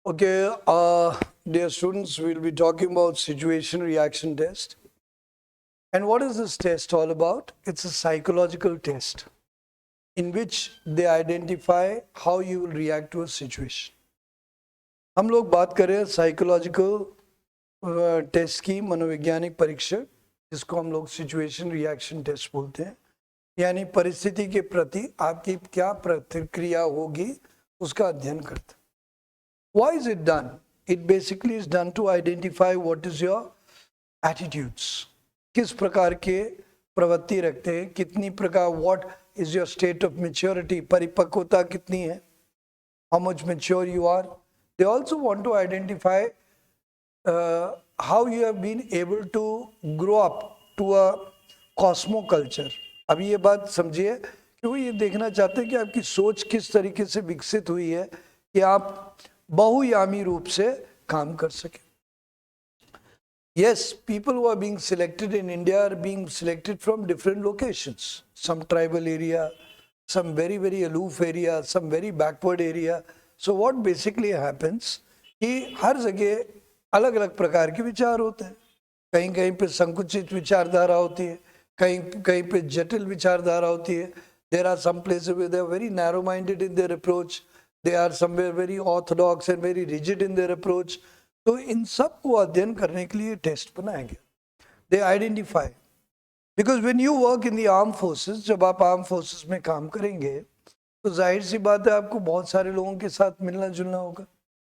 Okay, dear students, we'll be talking about situation reaction test. And what is this test all about? It's a psychological test in which they identify how you will react to a situation. हम लोग बात कर रहे हैं psychological test की, मनोवैज्ञानिक परीक्षण, जिसको हम लोग सिचुएशन रिएक्शन टेस्ट बोलते हैं, यानी परिस्थिति के प्रति आपकी क्या प्रतिक्रिया होगी उसका अध्ययन करते हैं. Why is it done? It basically is done to identify what is your attitudes. किस प्रकार के प्रवृत्ति रखते हैं, कितनी प्रकार, what is your state of maturity, परिपक्वता कितनी है, how much mature you are. They also want to identify how you have been able to grow up to a cosmoculture. अभी ये बात समझिए कि वो ये देखना चाहते हैं कि आपकी सोच किस तरीके से विकसित हुई है कि आप बहुयामी रूप से काम कर सके. Yes, people who are being selected in India are being selected from different locations. Some tribal area, some very, very aloof area, some very backward area. So what basically happens कि हर जगह अलग अलग प्रकार के विचार होते हैं. कहीं कहीं पे संकुचित विचारधारा होती है, कहीं कहीं पे जटिल विचारधारा होती है. There are some places where they are very narrow-minded in their approach. They are somewhere very orthodox and very rigid in their approach. तो इन सब को अध्ययन करने के लिए टेस्ट बनाया गया. They identify because when you work in the armed forces, जब आप armed forces में काम करेंगे तो जाहिर सी बात है आपको बहुत सारे लोगों के साथ मिलना जुलना होगा,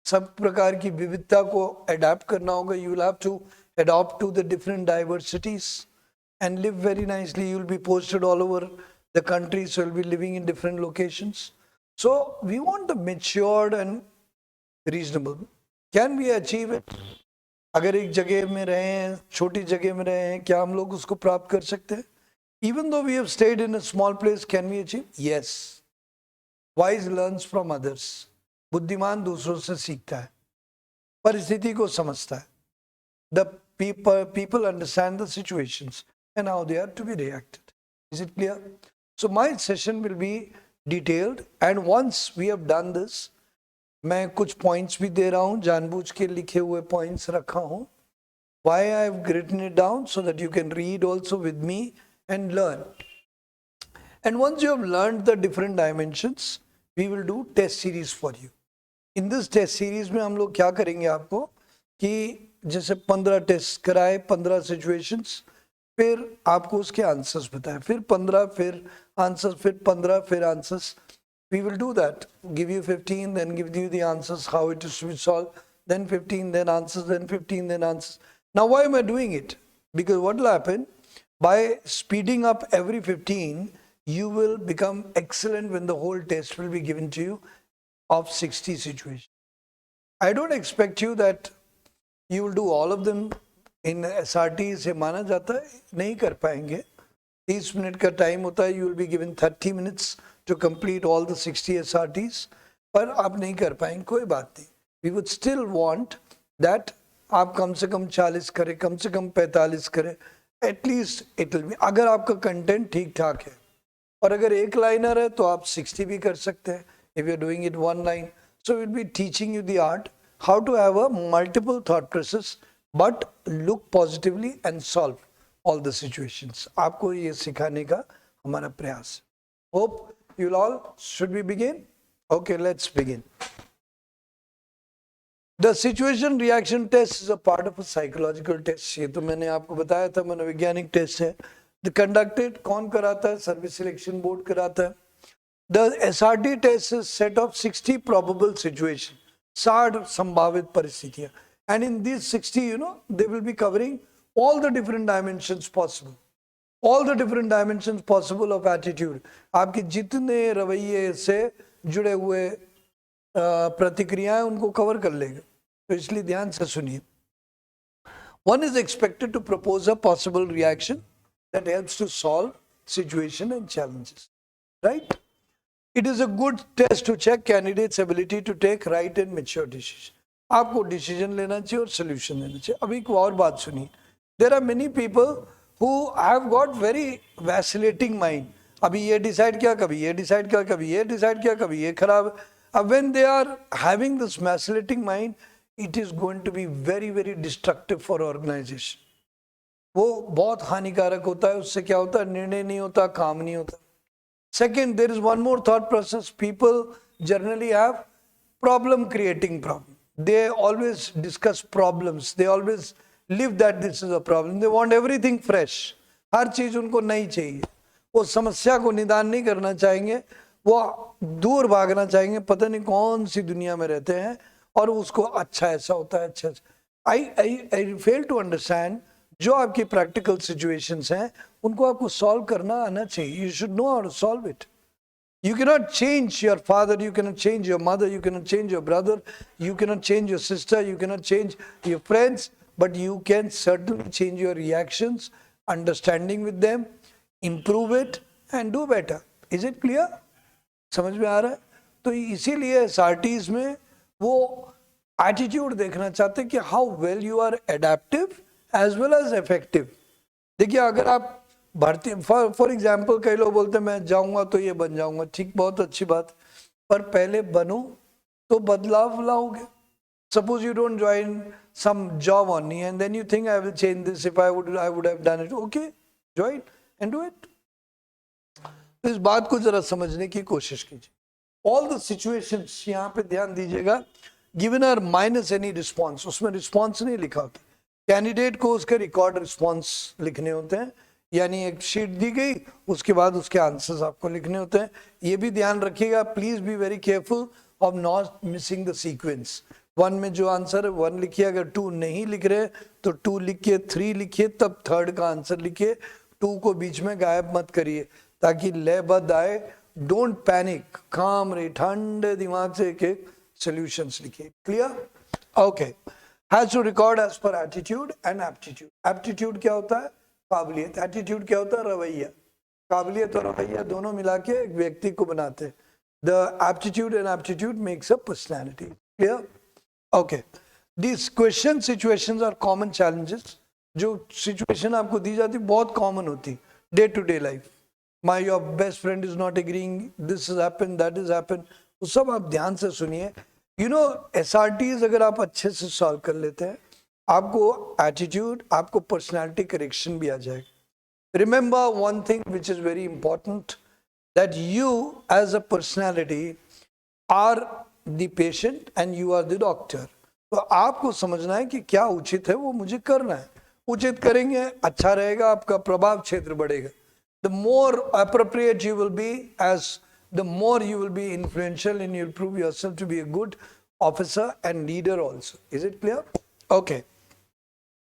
सब प्रकार की विविधता को अडैप्ट करना होगा. You will have to adopt to the different diversities and live very nicely. You will be posted all over the country, so you will be living in different locations. So we want the matured and reasonable. Can we achieve it? अगर एक जगह में रहे हैं, छोटी जगह में रहे हैं, क्या हम लोग उसको प्राप्त कर सकते हैं? Even though we have stayed in a small place, can we achieve? Yes. Wise learns from others. बुद्धिमान दूसरों से सीखता है, परिस्थिति को समझता है. The people understand the situations and how they are to be reacted. Is it clear? So my session will be detailed, and once we have done this, मैं कुछ points भी दे रहा हूँ, जानबूझ के लिखे हुए points रखा हूँ. Why I have written it down? So that you can read also with me and learn. And once you have learned the different dimensions, we will do test series for you. In this test series में हम लोग क्या करेंगे आपको कि जैसे 15 test कराए, 15 situations, फिर आपको उसके आंसर्स बताएं, फिर 15, फिर आंसर्स, फिर 15, फिर answers. We will do that. Give you 15, then give you the answers, how it is to be solved, then 15, then answers, then 15, then answers. Now why am I doing it? Because what will happen, by speeding up every 15, you will become excellent when the whole test will be given to you of 60 situations. I don't expect you that you will do all of them in SRT. से माना जाता है नहीं कर पाएंगे. 30 minute का time होता है. You will be given 30 minutes to complete all the 60 SRTs. पर आप नहीं कर पाएंगे, कोई बात नहीं. We would still want that आप कम से कम 40 करें, कम से कम 45 करें. At least it will be. अगर आपका कंटेंट ठीक ठाक है और अगर एक लाइनर है तो आप 60 भी कर सकते हैं. If you are doing it one line, so we'll be teaching you the art how to have a multiple thought process, but look positively and solve all the situations. आपको ये सिखाने का हमारा प्रयास. Hope you'll all. Should we begin? Okay, let's begin. The situation reaction test is a part of a psychological test. ये तो मैंने आपको बताया था, मनोवैज्ञानिक टेस्ट है. The conducted कौन कराता है? सर्विस सिलेक्शन बोर्ड कराता है. The SRT test is set of 60 probable situations, 60 संभावित परिस्थितियां, and in these 60, they will be covering all the different dimensions possible, all the different dimensions possible of attitude. आपके जितने रवैये से जुड़े हुए प्रतिक्रियाएं उनको कवर कर लेगा. तो इसलिए ध्यान से सुनिए. One is expected to propose a possible reaction that helps to solve situation and challenges, right? It is a good test to check candidates' ability to take right and mature decision. आपको decision लेना चाहिए और solution लेना चाहिए. अब एक और बात सुनिए. There are many people who have got very vacillating mind. अभी ये डिसाइड किया, कभी ये डिसाइड किया, कभी ये डिसाइड किया, कभी ये खराब. when they are having this vacillating mind, it is going to be very very destructive for organization. वो बहुत हानिकारक होता है, उससे क्या होता है, निर्णय नहीं होता, काम नहीं होता. Second, there is one more thought process. People generally have problem creating problem. They always discuss problems. They always live that this is a problem. They want everything fresh. हर चीज उनको नई चाहिए. वो समस्या को निदान नहीं करना चाहेंगे, वो दूर भागना चाहेंगे, पता नहीं कौन सी दुनिया में रहते हैं और उसको अच्छा ऐसा होता है. अच्छा, I fail to understand. जो आपकी प्रैक्टिकल सिचुएशंस हैं उनको आपको सॉल्व करना आना चाहिए. You should know how to solve it. You cannot change your father, you cannot change your mother, you cannot change your brother, you cannot change your sister, you cannot change your friends, but you can certainly change your reactions, understanding with them, improve it and do better. Is it clear? समझ में आ रहा है? तो इसीलिए SRTs में वो attitude देखना चाहते हैं कि how well you are adaptive as well as effective. देखिए, अगर आप भर्ती फॉर एग्जाम्पल कई लोग बोलते हैं मैं जाऊंगा तो ये बन जाऊंगा, ठीक, बहुत अच्छी बात, पर पहले बनो तो बदलाव लाओगे. Suppose you don't join some job only and then you think I will change this, if I would have done it. Okay, join and do it. तो इस बात को जरा समझने की कोशिश कीजिए. ऑल द सिचुएशंस, यहाँ पे ध्यान दीजिएगा, given are minus any response, उसमें रिस्पॉन्स नहीं लिखा होता. कैंडिडेट को उसके रिकॉर्ड रिस्पॉन्स लिखने होते हैं, यानी एक शीट दी गई, उसके बाद उसके आंसर्स आपको लिखने होते हैं. ये भी ध्यान रखिएगा, please be very careful of not missing the sequence. 1 में जो आंसर है 1 लिखिए, अगर 2 नहीं लिख रहे तो 2 लिखिए, 3 लिखिए, तब 3rd का आंसर लिखिए. 2 को बीच में गायब मत करिए ताकि लयबद्ध आए. डोंट पैनिक, काम रहे, ठंडे दिमाग से एक एक सॉल्यूशंस लिखिए. Clear? Okay. Has to record as per attitude and aptitude. Aptitude क्या होता है? काबिलियत. एटीट्यूड क्या होता है? रवैया. काबिलियत और रवैया दोनों मिला के एक व्यक्ति को बनाते हैं. The aptitude and aptitude makes a personality. Clear? Okay. This question situations are common challenges. जो सिचुएशन आपको दी जाती बहुत कॉमन होती, day to day life. My your best friend is not agreeing, this is happen, that is happen. वो सब आप ध्यान से सुनिए. यू नो, SRTs अगर आप अच्छे से सॉल्व कर लेते हैं, आपको एटीट्यूड, आपको पर्सनालिटी करेक्शन भी आ जाएगा. Remember one thing which is very important, that you as a personality are the patient and you are the doctor. तो आपको समझना है कि क्या उचित है वो मुझे करना है. उचित करेंगे, अच्छा रहेगा, आपका प्रभाव क्षेत्र बढ़ेगा. The more appropriate you will be, as the more you will be influential and you'll prove yourself to be a good officer and leader also. Is it clear? Okay.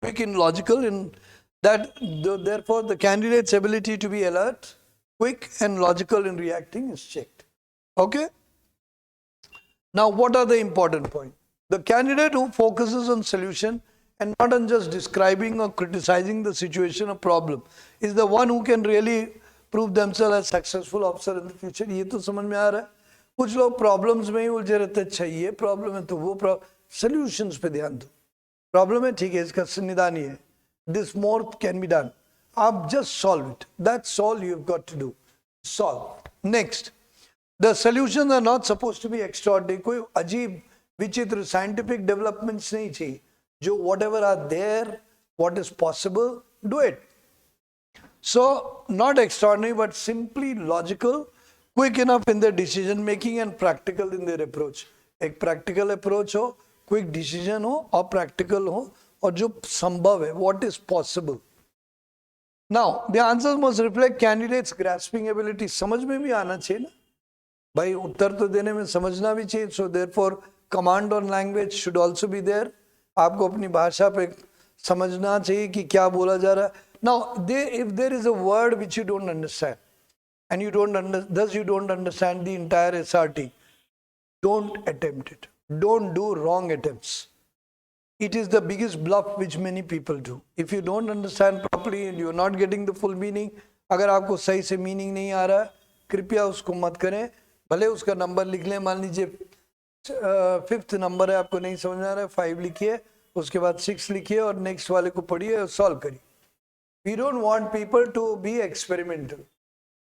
Quick and logical in that, therefore the candidate's ability to be alert, quick and logical in reacting is checked. Okay. Now what are the important points? The candidate who focuses on solution and not on just describing or criticizing the situation or problem is the one who can really prove themselves as successful officer in the future. ये तो समझ में आ रहा है. कुछ लोग problems में ही उलझे रहते हैं. अच्छा, ये प्रॉब्लम है तो वो सॉल्यूशंस पे ध्यान दो. प्रॉब्लम है, ठीक है, इसका निदान ही है. This more can be done. आप just solve it. That's all you have got to do. Solve. Next, the solutions are not supposed to be extraordinary. कोई अजीब विचित्र साइंटिफिक डेवलपमेंट्स नहीं चाहिए. जो whatever are there, what is possible, do it. So, not extraordinary, but simply logical, quick enough in their decision making and practical in their approach. एक practical approach हो, quick decision हो और practical हो, और जो संभव है, what is possible. Now, the answers must reflect candidates' grasping ability. समझ में भी आना चाहिए ना भाई, उत्तर तो देने में समझना भी चाहिए. So therefore, command on language should also be there. आपको अपनी भाषा पे समझना चाहिए कि क्या बोला जा रहा है. Now, if there is a word which you don't understand, and you don't understand the entire SRT, don't attempt it. Don't do wrong attempts. It is the biggest bluff which many people do. If you don't understand properly and you are not getting the full meaning, अगर आपको सही से meaning नहीं आ रहा है, कृपया उसको मत करें. भले उसका नंबर लिख लें. मान लीजिए 5th नंबर है, आपको नहीं समझ आ रहा है, 5 लिखिए, उसके बाद 6 लिखिए और नेक्स्ट वाले को पढ़िए और सॉल्व करिए. We don't want people to be experimental.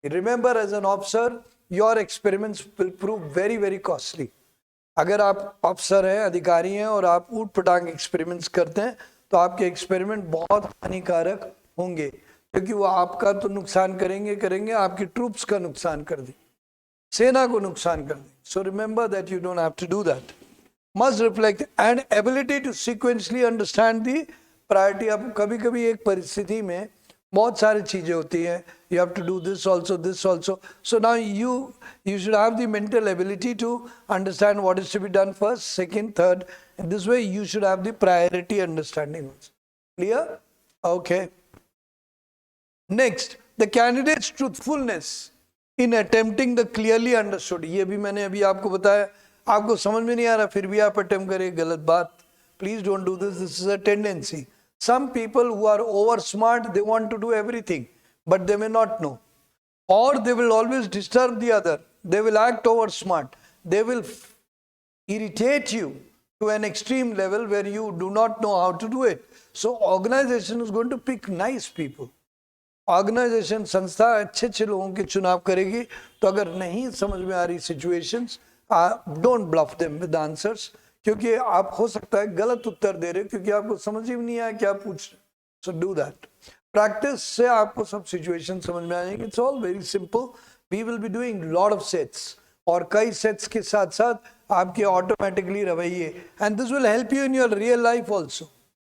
Remember, as an officer, your experiments will prove very, very costly. अगर आप अफसर हैं, अधिकारी हैं और आप ऊट पटांग एक्सपेरिमेंट्स करते हैं तो आपके एक्सपेरिमेंट बहुत हानिकारक होंगे, क्योंकि वो आपका तो नुकसान करेंगे, आपकी ट्रूप्स का नुकसान कर देंगे, सेना को नुकसान कर देंगे. So remember that you don't have to do that. Must reflect and ability to sequentially understand the priority. अब कभी कभी एक परिस्थिति में बहुत सारी चीजें होती हैं, you have to do this also. So now you should have the mental ability to understand what is to be done first, second, third. In this way you should have the priority understanding also. Clear? Okay. Next, the candidate's truthfulness in attempting the clearly understood. ये भी मैंने अभी आपको बताया, आपको समझ में नहीं आ रहा फिर भी आप attempt करें, गलत बात. Please don't do this. This is a tendency. Some people who are over smart, they want to do everything, but they may not know, or they will always disturb the other. They will act over smart. They will irritate you to an extreme level where you do not know how to do it. So organization is going to pick nice people. Organisation, संस्था अच्छे अच्छे लोगों के चुनाव करेगी. तो अगर नहीं समझ में आ रही situations, don't bluff them with answers, क्योंकि आप हो सकता है गलत उत्तर दे रहे हो क्योंकि आपको समझ ही नहीं आया क्या पूछ रहे. So do that. प्रैक्टिस से आपको सब सिचुएशन समझ में आ जाएंगे. It's all very simple. We will be doing lot of sets, और कई सेट्स के साथ साथ आपके ऑटोमेटिकली रवैये, and this will help you in your real life also.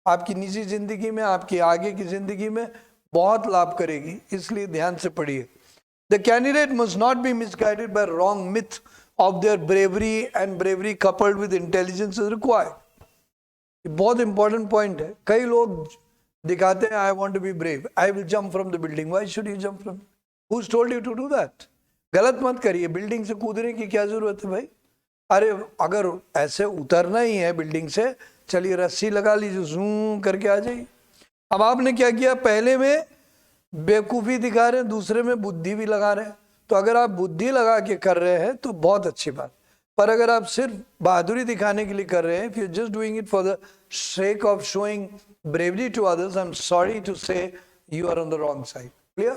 आपकी निजी जिंदगी में, आपकी आगे की जिंदगी में बहुत लाभ करेगी, इसलिए ध्यान से पढ़िए. The candidate must not B misguided by wrong myth of their bravery, and bravery coupled with intelligence is required. बहुत important point है. कई लोग दिखाते हैं I want to be brave, I will jump from the building. Why should you jump from? Who's told you to do that? गलत मत करिए. Building से कूदने की क्या जरूरत है भाई? अरे अगर ऐसे उतरना ही है बिल्डिंग से, चलिए रस्सी लगा लीजिए, जूम करके आ जाइए. अब आपने क्या किया, पहले में बेवकूफ़ी दिखा रहे हैं, दूसरे में बुद्धि भी लगा रहे हैं. तो अगर आप बुद्धि लगा के कर रहे हैं तो बहुत अच्छी बात, पर अगर आप सिर्फ बहादुरी दिखाने के लिए कर रहे हैं, if you're just doing it for the sake of showing bravery to others, I'm sorry to say you are on the wrong side. Clear?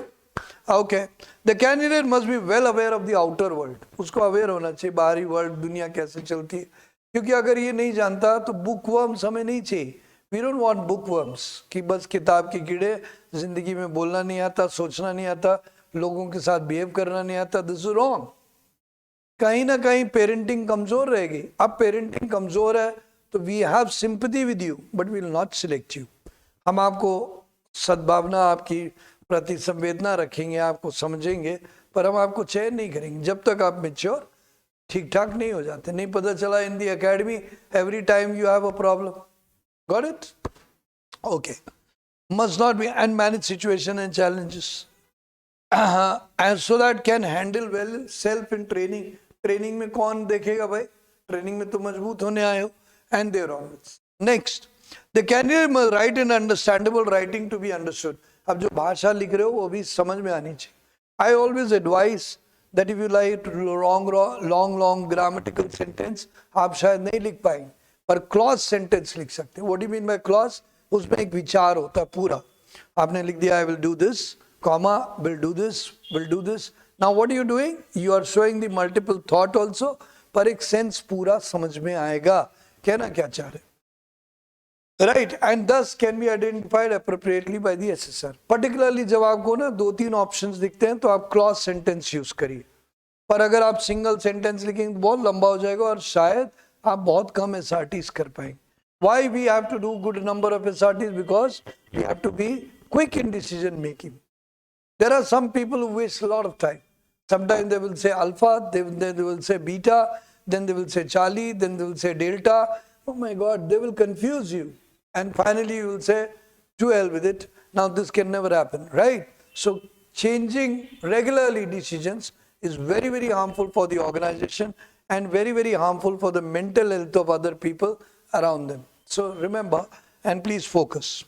Okay. The candidate must be well aware of the outer world. उसको aware होना चाहिए बाहरी world, दुनिया कैसे चलती है, क्योंकि अगर ये नहीं जानता तो बुकवर्म्स हमें नहीं चाहिए. We don't want bookworms कि बस किताब के कीड़े, जिंदगी में बोलना नहीं आता, सोचना नहीं आता, लोगों के साथ बिहेव करना नहीं आता. This is wrong. कहीं ना कहीं पेरेंटिंग कमजोर रहेगी. अब पेरेंटिंग कमजोर है तो we have sympathy with you but we will not select you. हम आपको सद्भावना, आपकी प्रति संवेदना रखेंगे, आपको समझेंगे, पर हम आपको चयन नहीं करेंगे जब तक आप मैच्योर ठीक ठाक नहीं हो जाते. नहीं पता चला in the academy every time you have a problem. Got it? Okay. Must not be and manage situation and challenges and so that can handle well self in training. Training में कौन देखेगा भाई, ट्रेनिंग में तो मजबूत होने आए हो. and their onwards. Next, the candidate must write in understandable writing to be understood. अब जो भाषा लिख रहे हो वो भी समझ में आनी चाहिए. I always advise that if you like long grammatical sentence, आप शायद नहीं लिख पाएंगे, पर clause sentence लिख सकते हैं. What do you mean by clause? उसमें एक विचार होता है पूरा. आपने लिख दिया I will do this, comma, will do this. Now what are you doing? You are showing the multiple thought also, पर एक sense पूरा समझ में आएगा कहना क्या चाह रहे. Right, and thus can be identified appropriately by the assessor. Particularly जब आपको ना 2-3 options दिखते हैं तो आप clause sentence use करिए. पर अगर आप single sentence लिखेंगे तो बहुत लंबा हो जाएगा और शायद आप बहुत कम SRTs कर पाएंगे. Why we have to do good number of SRTs? Because we have to be quick in decision making. There are some people who waste a lot of time. Sometimes they will say alpha, then they will say beta, then they will say Charlie, then they will say delta. Oh my God, they will confuse you. And finally you will say, to hell with it. Now this can never happen, right? So changing regularly decisions is very, very harmful for the organization and very, very harmful for the mental health of other people around them. So remember, and please focus.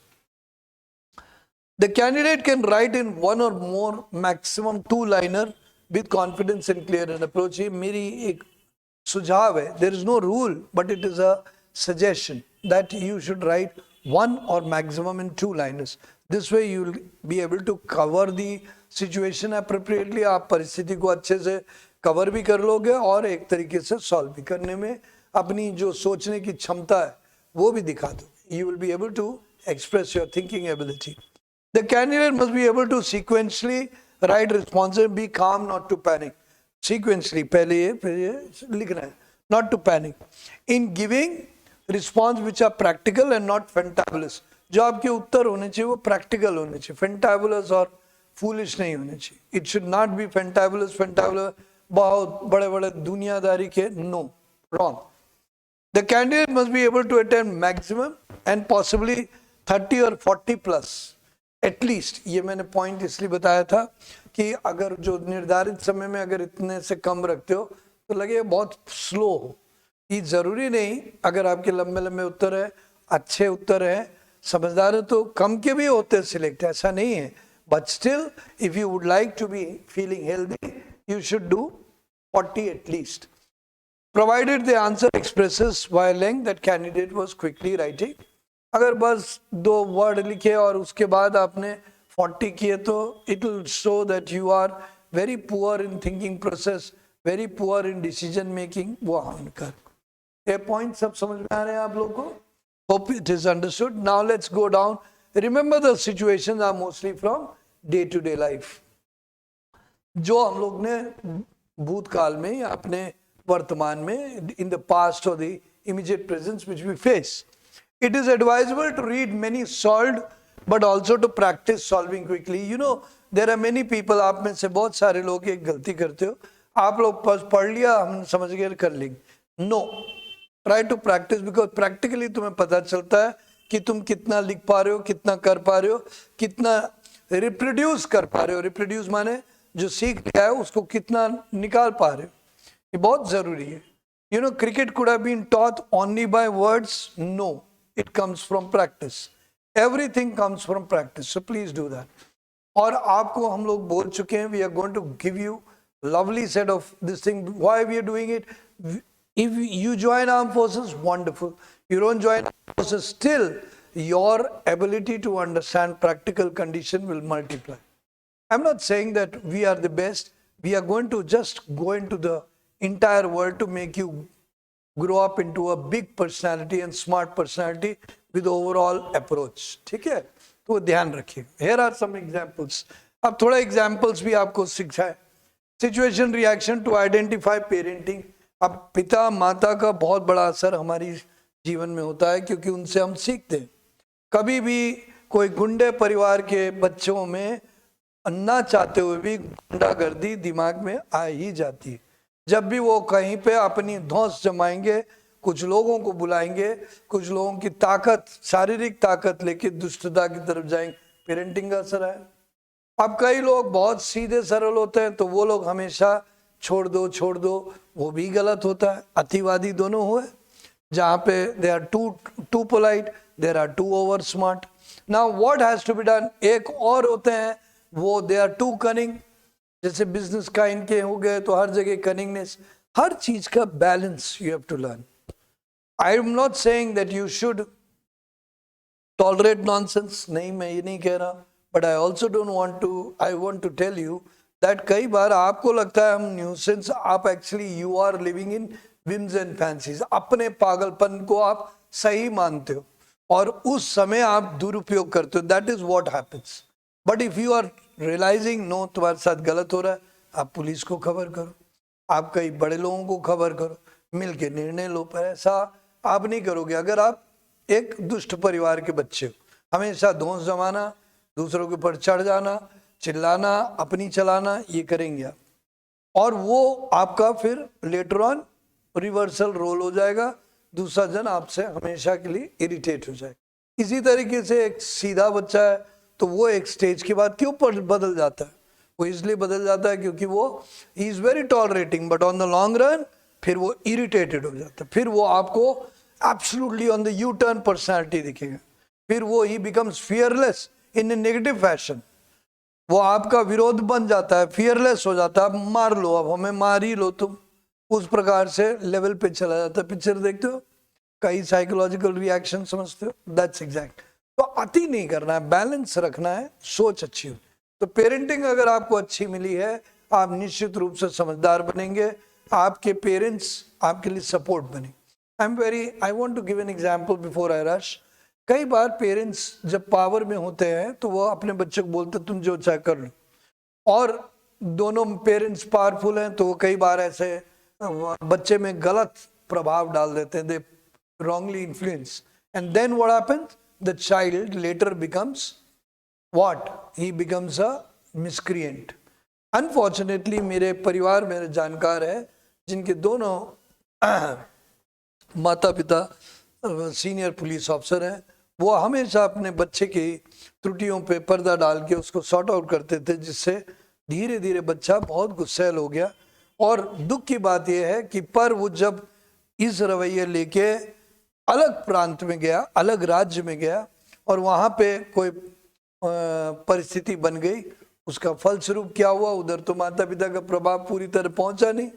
The candidate can write in one or more, maximum 2-liner with confidence and clear an approach. ये मेरी एक सुझाव है. There is no rule, but it is a suggestion that you should write 1 or maximum in 2-liners. This way you will be able to cover the situation appropriately. आप परिस्थिति को अच्छे से cover भी कर लोगे और एक तरीके से solve भी करने में अपनी जो सोचने की क्षमता है वो भी दिखा दो. You will be able to express your thinking ability. The candidate must be able to sequentially write responses, be calm, not to panic. Sequentially, पहले ये फिर ये लिखना है, not to panic. In giving response which are practical and not fantabulous. जो आपके उत्तर होने चाहिए वो practical होने चाहिए, fantabulous और foolish नहीं होने चाहिए. It should not be fantabulous, बहुत बड़े-बड़े दुनियादारी के, no, wrong. The candidate must be able to attend maximum and possibly 30 or 40 plus. At least, ये मैंने पॉइंट इसलिए बताया था कि अगर जो निर्धारित समय में अगर इतने से कम रखते हो तो लगे बहुत स्लो हो. ये जरूरी नहीं, अगर आपके लंबे लंबे उत्तर है, अच्छे उत्तर है, समझदार है तो कम के भी होते हैं सिलेक्ट, ऐसा नहीं है. But still if you would like to be feeling healthy you should do 40 at least. Provided the answer expresses while length that candidate was quickly writing. अगर बस 2 वर्ड लिखे और उसके बाद आपने 40 किए तो it will show that you are very poor in thinking process, very poor in decision making. वो हानिकर. ये पॉइंट सब समझ में आ रहे हैं आप लोगों को? Hope it is understood. Now let's go down. Remember the situations are mostly from day to day life. जो हम लोग ने भूतकाल में या अपने वर्तमान में in the past or the immediate presence which we face. It is advisable to read many solved but also to practice solving quickly. You know, there are many people, आप में से बहुत सारे लोग एक गलती करते हो, आप लोग बस पढ़ लिया, हम समझ गए, कर लेंगे. No, try to practice because practically तुम्हें पता चलता है कि तुम कितना लिख पा रहे हो, कितना कर पा रहे हो, कितना रिप्रोड्यूस कर पा रहे हो. रिप्रोड्यूस माने जो सीख लिया है उसको कितना निकाल पा रहे हो, ये बहुत जरूरी है. You know, cricket could have been taught only by words. No, it comes from practice. Everything comes from practice. So please do that. और आपको हम लोग बोल चुके हैं, we are going to give you lovely set of this thing. Why we are doing it? If you join armed forces, wonderful. You don't join armed forces, still your ability to understand practical condition will multiply. I'm not saying that we are the best. We are going to just go into the entire world to make you grow up into a big personality and smart personality with overall approach. ठीक है, तो ध्यान रखिए. Here are some examples. अब थोड़ा examples भी आपको सिखाए. Situation reaction to identify parenting. अब पिता माता का बहुत बड़ा असर हमारी जीवन में होता है क्योंकि उनसे हम सीखते हैं. कभी भी कोई गुंडे परिवार के बच्चों में ना चाहते हुए भी गुंडागर्दी दिमाग में आ ही जाती है. जब भी वो कहीं पे अपनी धौंस जमाएंगे, कुछ लोगों को बुलाएंगे, कुछ लोगों की ताकत, शारीरिक ताकत लेके दुष्टता की तरफ जाएंगे. पेरेंटिंग का असर है. अब कई लोग बहुत सीधे सरल होते हैं तो वो लोग हमेशा छोड़ दो, वो भी गलत होता है. अतिवादी दोनों हुए, जहाँ पे they are too polite, there are too over smart. Now what has to be done. एक और होते हैं वो दे आर टू कनिंग. जैसे बिजनेस का इनके हो गए तो हर जगह कनिंगनेस. हर चीज का balance you have to learn. I am not saying that you should tolerate nonsense. नहीं, मैं ये नहीं कह रहा. But I also don't want to, I want to tell you that कई बार आपको लगता है हम न्यूसेंस, आप actually you are living in whims and fancies. अपने पागलपन को आप सही मानते हो और उस समय आप दुरुपयोग करते हो. That is what happens. But if you are realising no तुम्हारे साथ गलत हो रहा है, आप पुलिस को खबर करो, आप कई बड़े लोगों को खबर करो, मिल के निर्णय लो. पर ऐसा आप नहीं करोगे अगर आप एक दुष्ट परिवार के बच्चे हो. हमेशा धौंस जमाना, दूसरों के ऊपर चढ़ जाना, चिल्लाना, अपनी चलाना, ये करेंगे आप. और वो आपका फिर लेटर ऑन रिवर्सल रोल हो जाएगा. दूसरा जन आपसे हमेशा के लिए इरिटेट हो जाएगा. इसी तरीके से एक सीधा बच्चा है तो वो एक स्टेज के बाद क्यों बदल जाता है. वो इसलिए बदल जाता है क्योंकि वो he is very tolerating but on the long run फिर वो इरिटेटेड हो जाता है. फिर वो आपको absolutely on the U turn personality दिखेगा. फिर वो ही बिकम्स फियरलेस इन ए नेगेटिव फैशन. वो आपका विरोध बन जाता है, फियरलेस हो जाता है. अब मार लो, अब हमें मार ही लो तुम. उस प्रकार से लेवल पे चला जाता है. पिक्चर देखते हो, कई साइकोलॉजिकल रिएक्शन समझते हो. That's exact. तो अति नहीं करना है, बैलेंस रखना है, सोच अच्छी हो. तो पेरेंटिंग अगर आपको अच्छी मिली है, आप निश्चित रूप से समझदार बनेंगे. आपके पेरेंट्स आपके लिए सपोर्ट बनेंगे. I want to give an example before I rush. कई बार पेरेंट्स जब पावर में होते हैं तो वो अपने बच्चे को बोलते तुम जो चाहे कर लो, और दोनों पेरेंट्स पावरफुल हैं तो वो कई बार ऐसे बच्चे में गलत प्रभाव डाल देते हैं, दे wrongly influence, and then what happens, the child later becomes what, he becomes a miscreant. Unfortunately मेरे परिवार मेरे जानकार है जिनके दोनों माता पिता सीनियर पुलिस ऑफिसर हैं. वो हमेशा अपने बच्चे की त्रुटियों पे पर्दा डाल के उसको सॉर्ट आउट करते थे, जिससे धीरे धीरे बच्चा बहुत गुस्सैल हो गया. और दुख की बात यह है कि पर वो जब इस रवैये लेके अलग प्रांत में गया, अलग राज्य में गया, और वहाँ पे कोई परिस्थिति बन गई, उसका फलस्वरूप क्या हुआ, उधर तो माता पिता का प्रभाव पूरी तरह पहुंचा नहीं,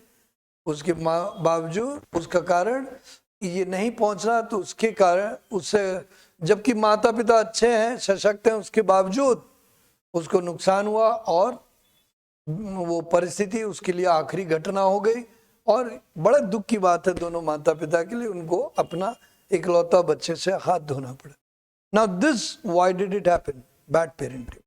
उसके बावजूद उसका कारण ये नहीं पहुंचना, तो उसके कारण उससे, जबकि माता पिता अच्छे हैं सशक्त हैं, उसके बावजूद उसको नुकसान हुआ और वो परिस्थिति उसके लिए आखिरी घटना हो गई. और बड़ा दुख की बात है दोनों माता पिता के लिए, उनको अपना इकलौता बच्चे से हाथ धोना पड़ा. Now this why did it happen, bad parenting.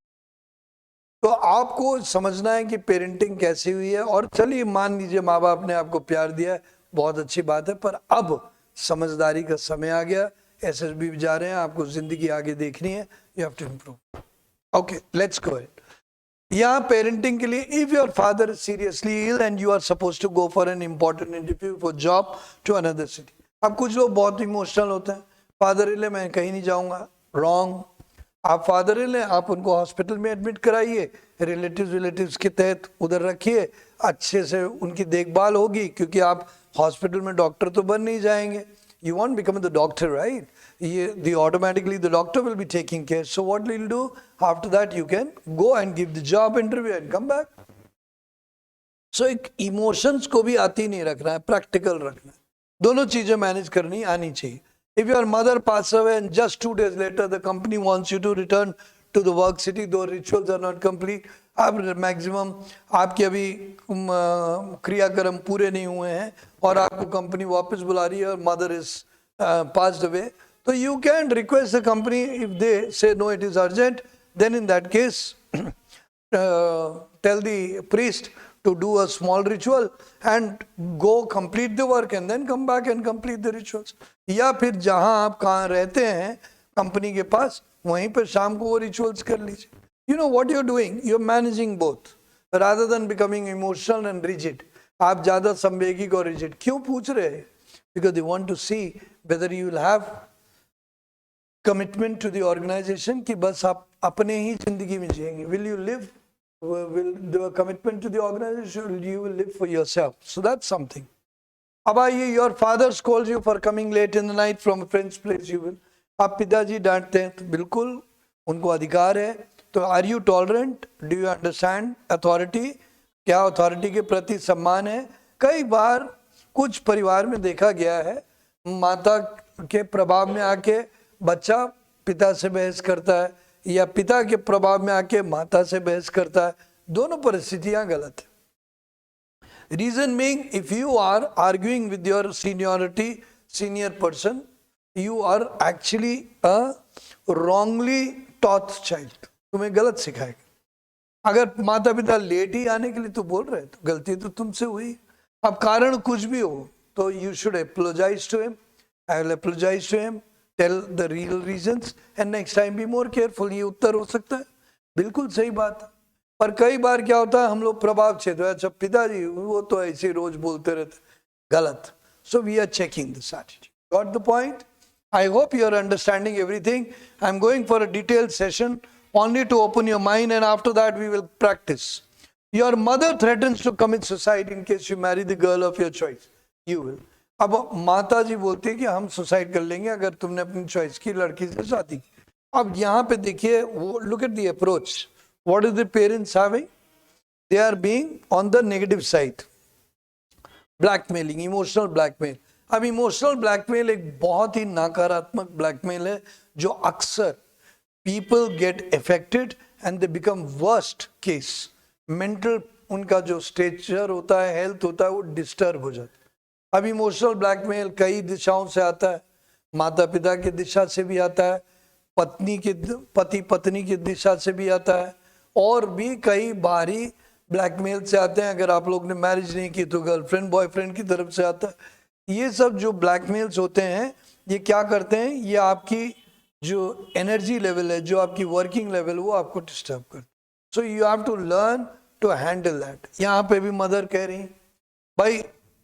तो आपको समझना है कि पेरेंटिंग कैसी हुई है. और चलिए मान लीजिए माँ बाप ने आपको प्यार दिया है, बहुत अच्छी बात है, पर अब समझदारी का समय आ गया, एसएसबी भी जा रहे हैं, आपको जिंदगी आगे देखनी है, you have to improve. Okay, let's go ahead. यहाँ पेरेंटिंग के लिए, if your father is seriously ill and you are suppose to go for an important interview for job to another city. अब कुछ लोग बहुत इमोशनल होते हैं, father इल है मैं कहीं नहीं जाऊंगा. रॉन्ग. आप फादर इल हैं, आप उनको हॉस्पिटल में एडमिट कराइए, रिलेटिव्स के तहत उधर रखिए, अच्छे से उनकी देखभाल होगी, क्योंकि आप हॉस्पिटल में डॉक्टर तो बन नहीं जाएंगे. You won't become the doctor, right? Automatically the doctor will be taking care. So what will you do? After that you can go and give the job interview and come back. So एक emotions को भी आती नहीं रखना है, practical रखना है. दोनों चीजें मैनेज करनी आनी चाहिए. If your mother passes away and just 2 days later the company wants you to return to the work city, though rituals are not complete, अब मैक्सिमम आपके अभी क्रियाक्रम पूरे नहीं हुए हैं और आपको कंपनी वापस बुला रही है और मदर इज पास्ड अवे, तो you can request the company, if they say no it is urgent, then in that case tell the priest to do a small ritual and go complete the work and then come back and complete the rituals. या फिर जहां आप कहाँ रहते हैं company के पास, वहीं पर शाम को वो रिचुअल्स कर लीजिए. You know what you're doing? You're managing both rather than becoming emotional and rigid. आप ज़्यादा संवेगिक और rigid क्यों पूछ रहे हैं? Because they want to see whether you will have commitment to the organization कि बस आप अपने ही जिंदगी में जिएंगे. Will you live? Will the commitment to the organization? You will live for yourself. So that's something. अब आइए, your father scolds you for coming late in the night from a friend's place. You will. आप पिताजी डांटते हैं तो बिल्कुल उनको अधिकार है. तो are you tolerant? Do you understand authority? क्या अथॉरिटी के प्रति सम्मान है? कई बार कुछ परिवार में देखा गया है, माता के प्रभाव में आके बच्चा पिता से बहस करता है या पिता के प्रभाव में आके माता से बहस करता है. दोनों परिस्थितियां गलत है. Reason being, if you are arguing with your senior person, you are actually a wrongly taught child. तुम्हें गलत सिखाएगा. अगर माता पिता लेट ही आने के लिए तो बोल रहे हैं, तो गलती तो तुमसे हुई. अब कारण कुछ भी हो तो you should apologize to him. I will apologize to him. Tell the real reasons and next time be more careful. ये उत्तर हो सकता है. बिल्कुल सही बात है. पर कई बार क्या होता है, हम लोग प्रभाव क्षेत्र, अच्छा पिताजी वो तो ऐसे रोज बोलते रहते, गलत. So we are checking this attitude. Got the point? I hope you are understanding everything. I am going for a detailed session only to open your mind, and after that we will practice. Your mother threatens to commit suicide in case you marry the girl of your choice. You will. अब माता जी बोलती है कि हम suicide कर लेंगे अगर तुमने अपनी चॉइस की लड़की से शादी की. अब यहाँ पे देखिए, look at the approach. What is the parents having? They are being on the negative side. Blackmailing, emotional blackmail. अब इमोशनल ब्लैकमेल एक बहुत ही नकारात्मक ब्लैकमेल है जो अक्सर people get affected and they become worst case. Mental उनका जो stretcher होता है, हेल्थ होता है, वो डिस्टर्ब हो जाता है. अब इमोशनल ब्लैकमेल कई दिशाओं से आता है, माता पिता की दिशा से भी आता है, पति पत्नी की दिशा से भी आता है, और भी कई बाहरी ब्लैकमेल से आते हैं। अगर आप लोग ने मैरिज नहीं की तो गर्लफ्रेंड बॉयफ्रेंड की तरफ से आता है। ये सब जो ब्लैकमेल्स होते हैं ये क्या करते हैं, ये आपकी जो एनर्जी लेवल है, जो आपकी वर्किंग लेवल, वो आपको डिस्टर्ब करते। So you have to learn to handle that. यहाँ पे भी मदर कह रही भाई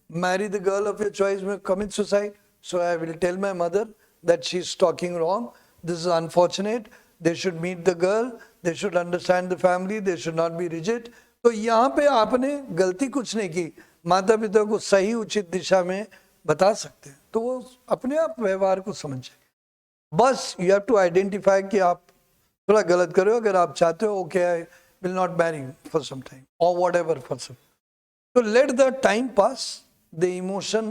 marry the girl of your choice may commit suicide. So I will tell my mother that she's talking wrong. This is unfortunate. They should meet the girl. They should understand the family. They should not be rigid. तो यहाँ पे आपने गलती कुछ नहीं की, माता पिता को सही उचित दिशा में बता सकते हैं, तो वो अपने आप व्यवहार को समझे। बस यू हैव टू आइडेंटिफाई कि आप थोड़ा गलत कर रहे हो। अगर आप चाहते हो okay I will not marry for some time और व्हाटएवर फॉर सम, तो let the time pass, the emotion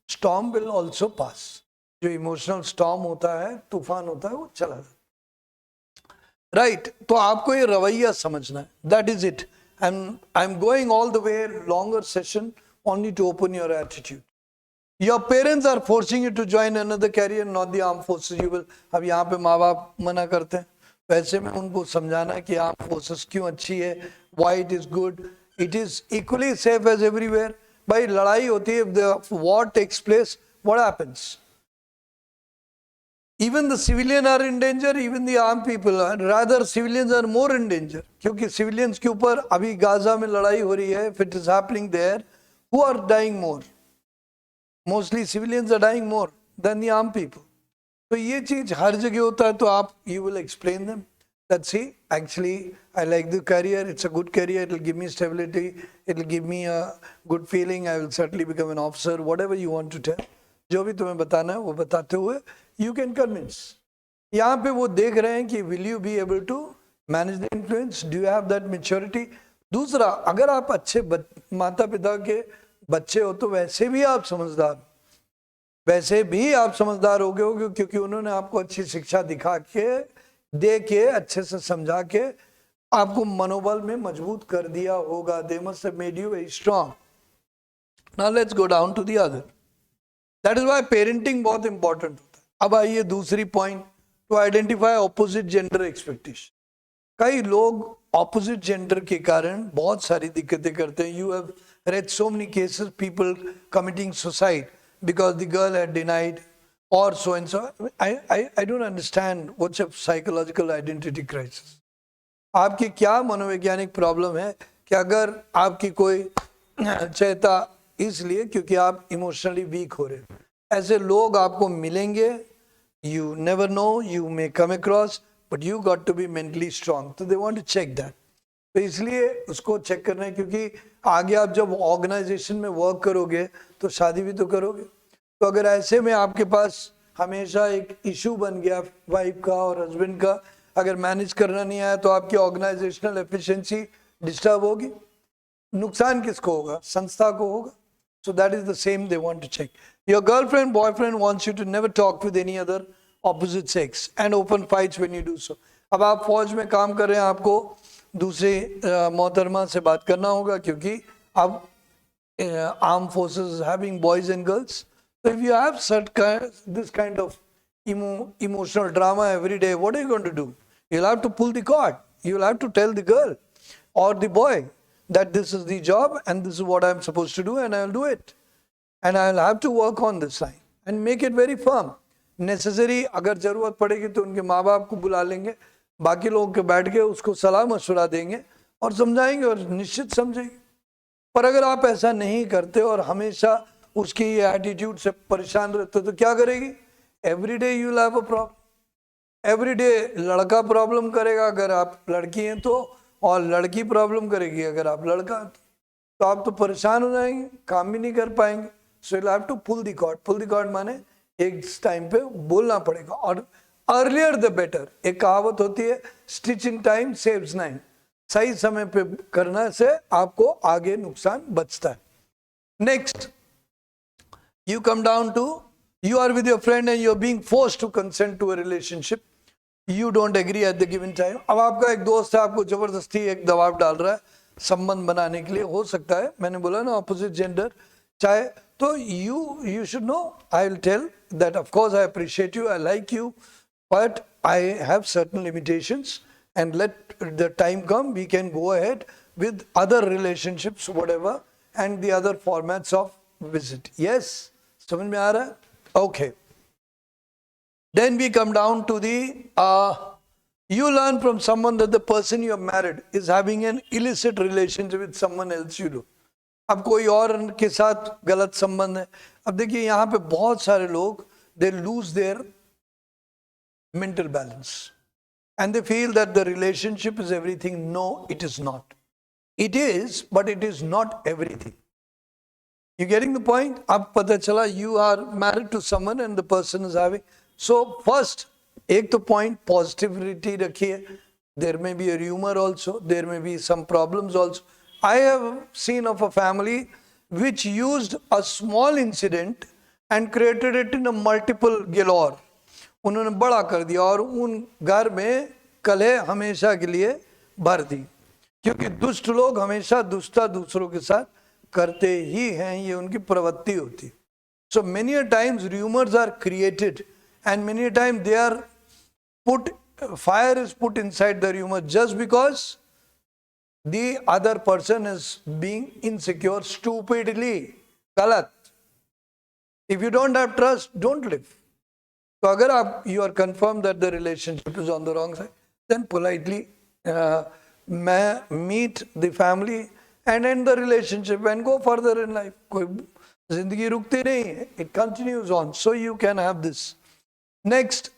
storm will also pass. जो इमोशनल स्टॉर्म होता है, तूफान होता है, वो चला जाता है। राइट, तो आपको ये रवैया समझना है। That is it. I am going all the way longer session only to open your attitude. Your parents are forcing you to join another career, not the arm forces. You will, अब यहाँ पे माँ बाप मना करते हैं, वैसे में उनको समझाना कि आर्म फोर्सेस क्यों अच्छी है, why it is good, it is equally safe as everywhere. भाई लड़ाई होती है, if the war takes place, what happens? Even the civilian are in danger, even the armed people are, rather civilians are more in danger, क्योंकि civilians के ऊपर अभी Gaza में लड़ाई हो रही है। If it is happening there, who are dying more? Mostly civilians are dying more than the armed people. तो ये चीज हर जगह होता है, तो आप you will explain them that see actually I like the career, it's a good career, it will give me stability, it will give me a good feeling, I will certainly become an officer, whatever you want to tell, जो भी तुम्हें बताना है वो बताते हुए you can convince। यहाँ पे वो देख रहे हैं कि will you be able to manage the influence, do you have that maturity। दूसरा, अगर आप अच्छे माता पिता के बच्चे हो तो वैसे भी आप समझदार हो गए होगे, क्योंकि उन्होंने आपको अच्छी शिक्षा दिखा के, दे के, अच्छे से समझा के आपको मनोबल में मजबूत कर दिया होगा। They must have made you very strong. Now let's go down to the other. That is why parenting बहुत important होता है। अब आइए दूसरी point, to identify opposite gender expectation। कई लोग opposite gender के कारण बहुत सारी दिक्कतें करते हैं। You have read so many cases, people committing suicide because the girl had denied or so and so. I don't understand what's a psychological identity crisis. आपकी क्या मनोवैज्ञानिक प्रॉब्लम है कि अगर आपकी कोई चाहता इसलिए क्योंकि आप इमोशनली वीक हो रहे हो। ऐसे लोग आपको मिलेंगे, you never know, you may come across, but you got to be mentally strong. तो they want to check that. तो इसलिए उसको चेक करना है, क्योंकि आगे आप जब ऑर्गेनाइजेशन में वर्क करोगे तो शादी भी तो करोगे। तो अगर ऐसे में आपके पास हमेशा एक इशू बन गया वाइफ का और हस्बैंड का, अगर मैनेज करना नहीं आया तो आपकी ऑर्गेनाइजेशनल एफिशिएंसी डिस्टर्ब होगी। नुकसान किसको होगा? संस्था को होगा। So that is the same they want to check. Your girlfriend boyfriend wants you to never talk with any other opposite sex and open fights when you do so. अब आप फौज में काम कर रहे हैं, आपको दूसरे मोहतरमा से बात करना होगा, क्योंकि अब arm forces having boys and girls. So if you have this kind of emotional drama every day, what are you going to do? You'll have to pull the cord. You'll have to tell the girl or the boy that this is the job and this is what I'm supposed to do and I'll do it. And I'll have to work on this line and make it very firm. Necessary, अगर जरूरत पड़ेगी तो उनके माँ बाप को बुला लेंगे, बाकी लोगों के बैठ के उसको सलाह मशवरा देंगे और समझाएंगे और निश्चित समझेंगे। पर अगर आप ऐसा नहीं करते और हमेशा उसकी एटीट्यूड से परेशान रहते तो क्या करेगी? Every day you will have a problem. Every day लड़का प्रॉब्लम करेगा अगर आप लड़की हैं तो, और लड़की प्रॉब्लम करेगी अगर आप लड़का हैं तो आप तो परेशान हो जाएंगे, काम भी नहीं कर पाएंगे। So you have to pull the cord. Pull the cord माने एक टाइम पे बोलना पड़ेगा, और अर्लियर द बेटर। एक कहावत होती है, स्टिचिंग टाइम सेव्स नाइन। सही समय पे करने से आपको आगे नुकसान बचता है। Next, you come down to, you are with your friend and you're being forced to consent to a relationship. You don't agree at the given time. अब आपका एक दोस्त है, आपको जबरदस्ती एक दबाव डाल रहा है संबंध बनाने के लिए। हो सकता है, मैंने बोला ना, ऑपोजिट जेंडर, चाहे तो you should know. I will tell that of course I appreciate you, I like you, but I have certain limitations, and let the time come, we can go ahead with other relationships, whatever, and the other formats of visit. Yes, समझ में आ रहा है? Okay. Then we come down to the you learn from someone that the person you have married is having an illicit relationship with someone else you know. अब कोई और के साथ गलत संबंध है. अब देखिए यहाँ पे बहुत सारे लोग they lose their mental balance and they feel that the relationship is everything. No, it is not. It is, but it is not everything. You getting the point? अब पता चला you are married to someone and the person is having. So first, एक तो point positivity रखिए. There may be a rumor also. There may be some problems also. I have seen of a family which used a small incident and created it in a multiple galore. उन्होंने बड़ा कर दिया और उन घर में कलह हमेशा के लिए भर दी, क्योंकि दुष्ट लोग हमेशा दुष्टता दूसरों के साथ करते ही हैं, ये उनकी प्रवृत्ति होती. So many a times rumors are created and many a time they are fire is put inside the rumor just because the other person is being insecure stupidly. गलत. If you don't have trust, don't live. तो अगर आप you are confirmed that the relationship is on the wrong side, then politely meet the family and end the relationship and go further in life. कोई जिंदगी रुकती नहीं है. It continues on. So you can have this. Next,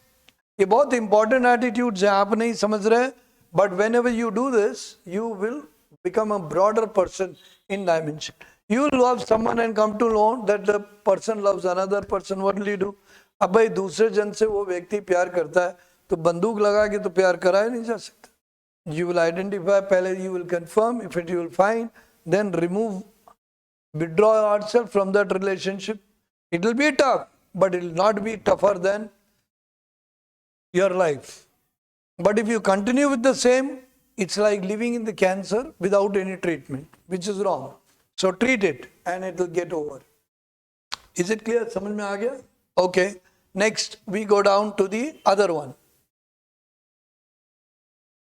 ये बहुत important attitudes है, आप नहीं समझ रहे, but whenever you do this, you will become a broader person in dimension. You love someone and come to know that the person loves another person. What will you do? अब भाई दूसरे जन से वो व्यक्ति प्यार करता है तो बंदूक लगा के तो प्यार कराया नहीं जा सकता. You will identify, पहले you will confirm, if it you will find, then withdraw yourself from that relationship. It will be tough, but it will not be tougher than your life. But if you continue with the same, it's like living in the cancer without any treatment, which is wrong. So treat it and it will get over. Is it clear? समझ में आ गया? Okay. Next, we go down to the other one.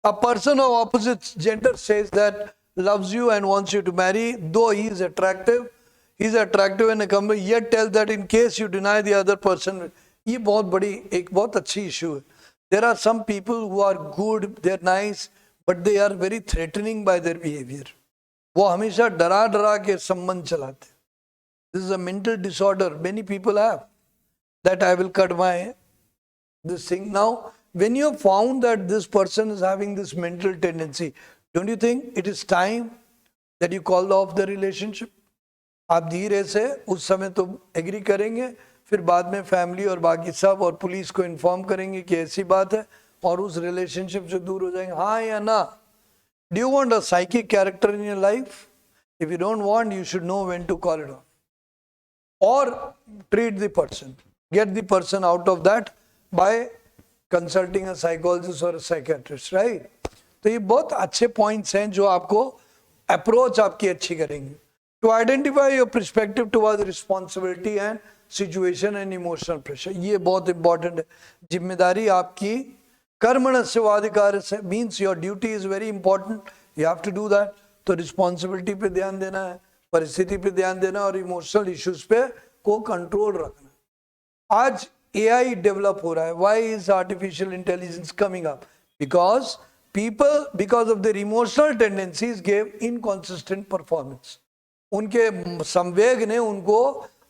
A person of opposite gender says that loves you and wants you to marry, though he is attractive and accomplished, yet tells that in case you deny the other person. ये बहुत बड़ी एक बहुत अच्छी issue है. There are some people who are good, they are nice, but they are very threatening by their behavior. वो हमेशा डरा के संबंध चलाते. This is a mental disorder many people have, that I will cut this thing. Now, when you have found that this person is having this mental tendency, don't you think it is time that you call off the relationship? आप धीरे से उस समय तो agree करेंगे, फिर बाद में फैमिली और बाकी सब और पुलिस को इन्फॉर्म करेंगे कि ऐसी बात है और उस रिलेशनशिप से दूर हो जाएंगे, हाँ या ना. Do you want a psychic character in your life? If you don't want, you should know when to call it off. Or treat the person. Get the person out of that by consulting a psychologist or a psychiatrist, right? तो ये बहुत अच्छे points हैं जो आपको approach आपकी अच्छी करेंगे. To identify your perspective towards responsibility and situation and emotional pressure. ये बहुत important है. जिम्मेदारी आपकी कर्मणस्य वाधिकारस्य means your duty is very important. You have to do that. तो responsibility पे ध्यान देना है, परिस्थिति पे ध्यान देना और emotional issues पे को control रखना. आज AI develop हो रहा है. Why is artificial intelligence coming up? Because people, because of their emotional tendencies, gave inconsistent performance. उनके संवेग ने उनको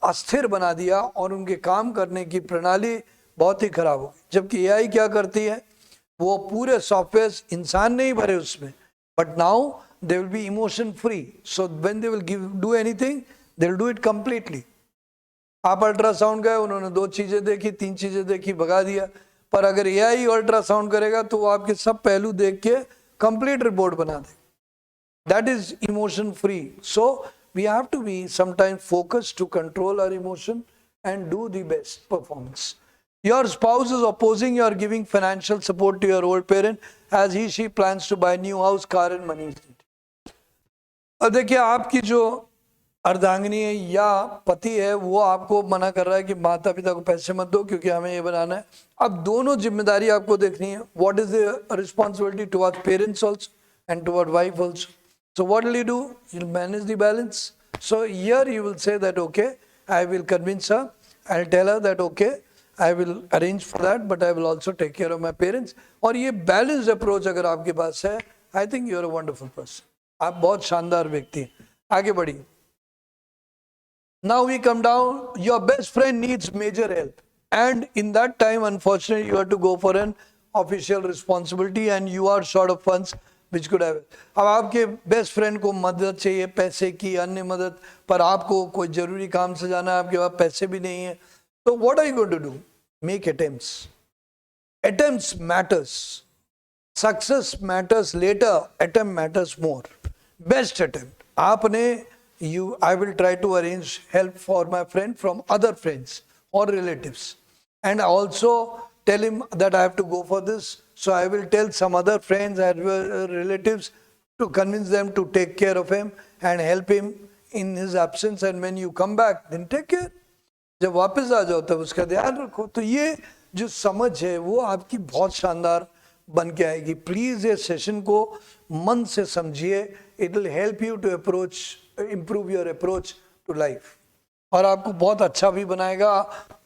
अस्थिर बना दिया और उनके काम करने की प्रणाली बहुत ही खराब हो गई. जबकि AI क्या करती है, वो पूरे सॉफ्टवेयर इंसान नहीं भरे उसमें, but now they will be emotion free. So when they will do anything, they will do it completely. आप अल्ट्रासाउंड गए, उन्होंने 2 चीजें देखी, 3 चीजें देखी, भगा दिया. पर अगर AI अल्ट्रासाउंड करेगा तो वो आपके सब पहलू देख के कंप्लीट रिपोर्ट बना दे. That is emotion free. So we have to be sometimes focused to control our emotion and do the best performance. Your spouse is opposing your giving financial support to your old parent as she plans to buy new house, car and money. अब देखिए आपकी जो अर्धांगिनी है या पति है वो आपको मना कर रहा है कि माता पिता को पैसे मत दो क्योंकि हमें ये बनाना है, अब दोनों जिम्मेदारी आपको देखनी है. What is the responsibility towards parents also and toward wife also. So what will you do? You'll manage the balance. So here you will say that okay, I will convince her. I'll tell her that okay, I will arrange for that, but I will also take care of my parents. और ये balanced approach अगर आपके पास है, I think you are a wonderful person. आप बहुत शानदार व्यक्ति हैं. आगे बढ़िए. Now we come down. Your best friend needs major help, and in that time, unfortunately, you have to go for an official responsibility, and you are short of funds. Which could have. अब आपके best friend को मदद चाहिए, पैसे की अन्य मदद, पर आपको कोई जरूरी काम से जाना है, आपके पास पैसे भी नहीं है, तो what are you going to do? Make attempts. Attempts matters. Success matters later, attempt matters more. Best attempt आपने I will try to arrange help for my friend from other friends or relatives, and also tell him that I have to go for this. So I will tell some other friends and relatives to convince them to take care of him and help him in his absence. And when you come back, then take care. जब वापस आ जाओ तब उसका ध्यान रखो. तो ये जो समझ है वो आपकी बहुत शानदार बन के आएगी. प्लीज ये सेशन को मन से समझिए. It will help you to approach, improve your approach to life, और आपको बहुत अच्छा भी बनाएगा,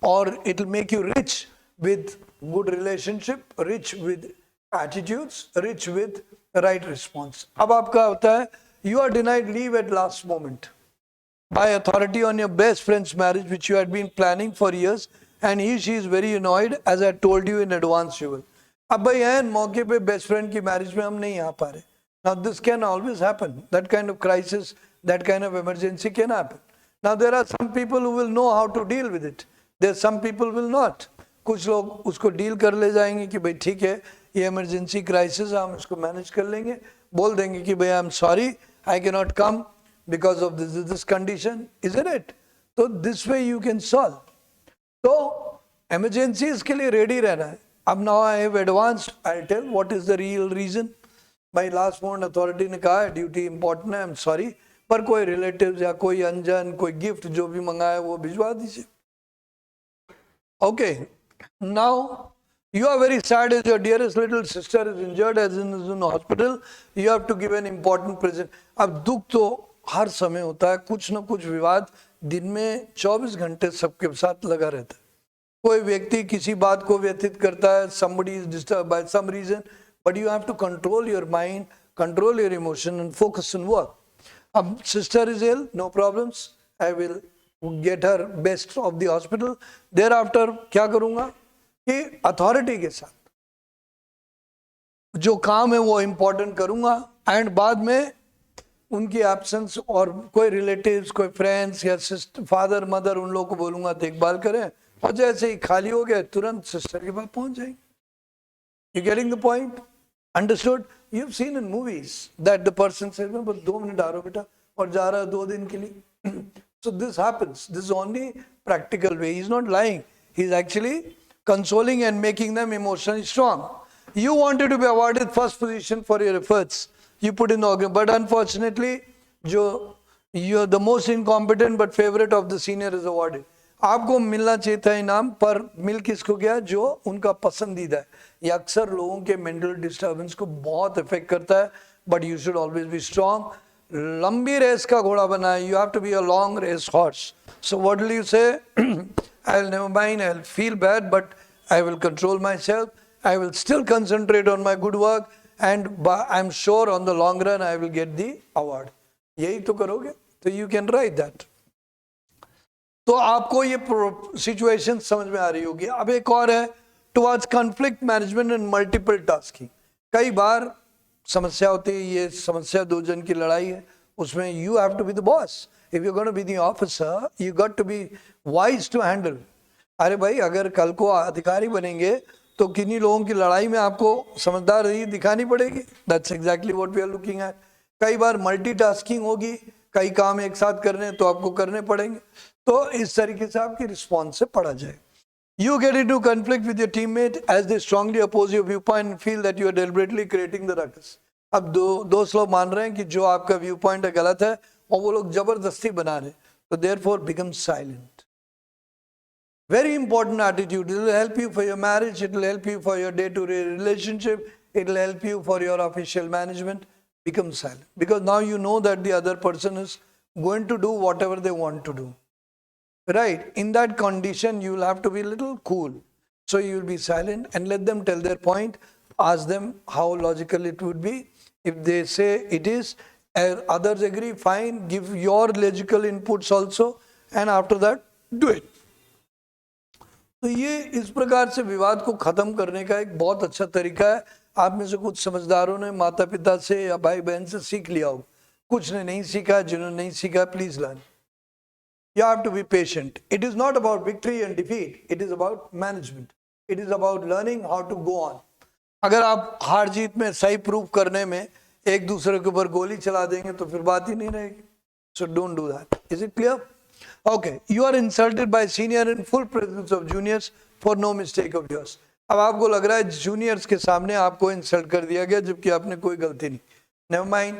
और it will make you rich with good relationship, rich with attitudes, rich with right response. अब आपका होता है you are denied leave at last moment by authority on your best friend's marriage which you had been planning for years, and she is very annoyed as I told you in advance you will. अब भाई है मौके पे best friend की marriage में हम नहीं आ पा रहे. Now this can always happen. That kind of crisis, that kind of emergency can happen. Now there are some people who will know how to deal with it. There are some people will not. कुछ लोग उसको deal कर ले जाएंगे कि भाई ठीक है ये इमरजेंसी क्राइसिस हम इसको मैनेज कर लेंगे. बोल देंगे कि भाई I am sorry, I can not come because of this condition. Isn't it? तो this way you can solve. तो इमरजेंसीज के लिए रेडी रहना है. अब now I have advanced, I tell what is the real reason. भाई last moment authority ने कहा है ड्यूटी इंपॉर्टेंट है, आई एम सॉरी, पर कोई रिलेटिव्स या कोई अनजान कोई गिफ्ट जो भी मंगाया वो भिजवा दीजिए. Okay, now you are very sad as your dearest little sister is injured as in hospital. You have to give an important present. अब दुख तो हर समय होता है. कुछ ना कुछ विवाद दिन में 24 घंटे सबके साथ लगा रहता है. कोई व्यक्ति किसी बात को व्यतीत करता है. somebody is disturbed by some reason, but you have to control your mind, control your emotion and focus on work. अब sister is ill, no problems, I will get her best of the hospital. Thereafter क्या करूँगा कि authority के साथ जो काम है वो इम्पोर्टेंट करूँगा, एंड बाद में उनकी एब्सेंस और कोई रिलेटिव्स, कोई फ्रेंड्स या सिस्टर, फादर मदर, उन लोगों को बोलूँगा देखभाल करें, और जैसे ही खाली हो गए तुरंत सिस्टर के पास पहुँच जाएंगे. You getting the point? Understood? You've seen in movies that the person says, "मैं बस 2 मिनट आ रहा हूँ बेटा," और जा रहा है 2 दिन के लिए. So this happens. This is only practical way. He's not lying. He's actually consoling and making them emotionally strong. You wanted to be awarded first position for your efforts. You put in the organ, but unfortunately, you're the most incompetent but favorite of the senior is awarded. आपको मिलना चाहिए था इनाम, पर मिल किसको गया? जो उनका पसंदीदा है. ये अक्सर लोगों के मेंटल डिस्टर्बेंस को बहुत इफेक्ट करता है. But you should always be strong. लंबी रेस का घोड़ा बना है. You have to be a long race horse. So what will you say? I'll never mind, I'll feel bad, but I will control myself. I will still concentrate on my good work, and I'm sure on the long run I will get the award. यही तो करोगे तो you can write that. तो आपको ये situation समझ में आ रही होगी. अब एक और है towards conflict management and multiple tasking. कई बार समस्या होती है, ये समस्या 2 जन की लड़ाई है, उसमें you have to be the boss. If you're going to be the officer, you got to be wise to handle. अरे भाई अगर कल को अधिकारी बनेंगे तो किन्हीं लोगों की लड़ाई में आपको समझदारी दिखानी पड़ेगी. That's exactly what we are looking at. कई बार मल्टीटास्किंग होगी, कई काम एक साथ करने तो आपको करने पड़ेंगे. तो इस तरीके से आपकी रिस्पॉन्स से पढ़ा जाए. You get into conflict with your teammate as they strongly oppose your viewpoint and feel that you are deliberately creating the ruckus. अब दोस्त लोग मान रहे हैं कि जो आपका व्यू पॉइंट है गलत है, और वो लोग जबरदस्ती बना रहे, तो therefore become silent. Very important attitude. It will help you for your marriage. It will help you for your day-to-day relationship. It will help you for your official management. Become silent. Because now you know that the other person is going to do whatever they want to do. Right? In that condition, you will have to be a little cool. So you will be silent and let them tell their point. Ask them how logical it would be. If they say it is, others agree, fine. Give your logical inputs also. And after that, do it. तो ये इस प्रकार से विवाद को खत्म करने का एक बहुत अच्छा तरीका है. आप में से कुछ समझदारों ने माता पिता से या भाई बहन से सीख लिया हो, कुछ ने नहीं सीखा. जिन्होंने नहीं सीखा, please learn. You have to be patient. It is not about victory and defeat. It is about management. It is about learning how to go on. अगर आप हार जीत में सही प्रूव करने में एक दूसरे के ऊपर गोली चला देंगे तो फिर बात ही नहीं रहेगी. So don't do that. Is it clear? Okay. You are insulted by senior in full presence of juniors for no mistake of yours. अब आपको लग रहा है जूनियर्स के सामने आपको इंसल्ट कर दिया गया जबकि आपने कोई गलती नहीं. Never mind.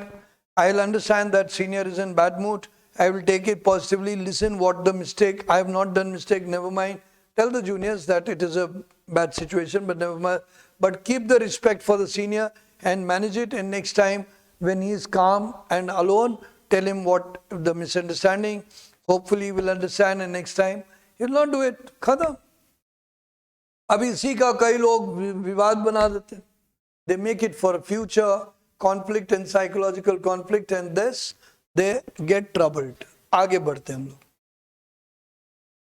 I'll understand that senior is in bad mood. I will take it positively. Listen, what the mistake? I have not done mistake. Never mind. Tell the juniors that it is a bad situation, but never mind. But keep the respect for the senior and manage it. And next time, when he is calm and alone, tell him what the misunderstanding. Hopefully, he will understand. And next time, he will not do it. खत्म. अब इसी का कई लोग विवाद बना देते हैं. They make it for a future conflict and psychological conflict, and this they get troubled. आगे बढ़ते हैं हम लोग.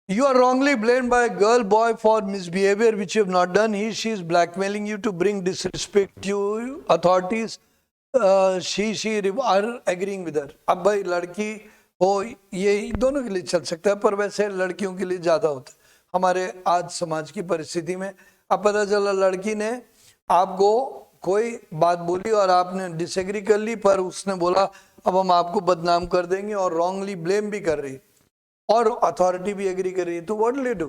You are wrongly blamed by a girl, boy for misbehavior which you have not done. She is blackmailing you to bring disrespect to authorities. She are agreeing with her. अब भाई लड़की हो, ये दोनों के लिए चल सकता है, पर वैसे लड़कियों के लिए ज्यादा होता है हमारे आज समाज की परिस्थिति में. अब पता चला लड़की ने आपको कोई बात बोली और आपने डिसएग्री कर ली, पर उसने बोला अब हम आपको बदनाम कर देंगे, और रॉन्गली ब्लेम भी कर रही और अथॉरिटी भी एग्री कर रही है. तो what will you do?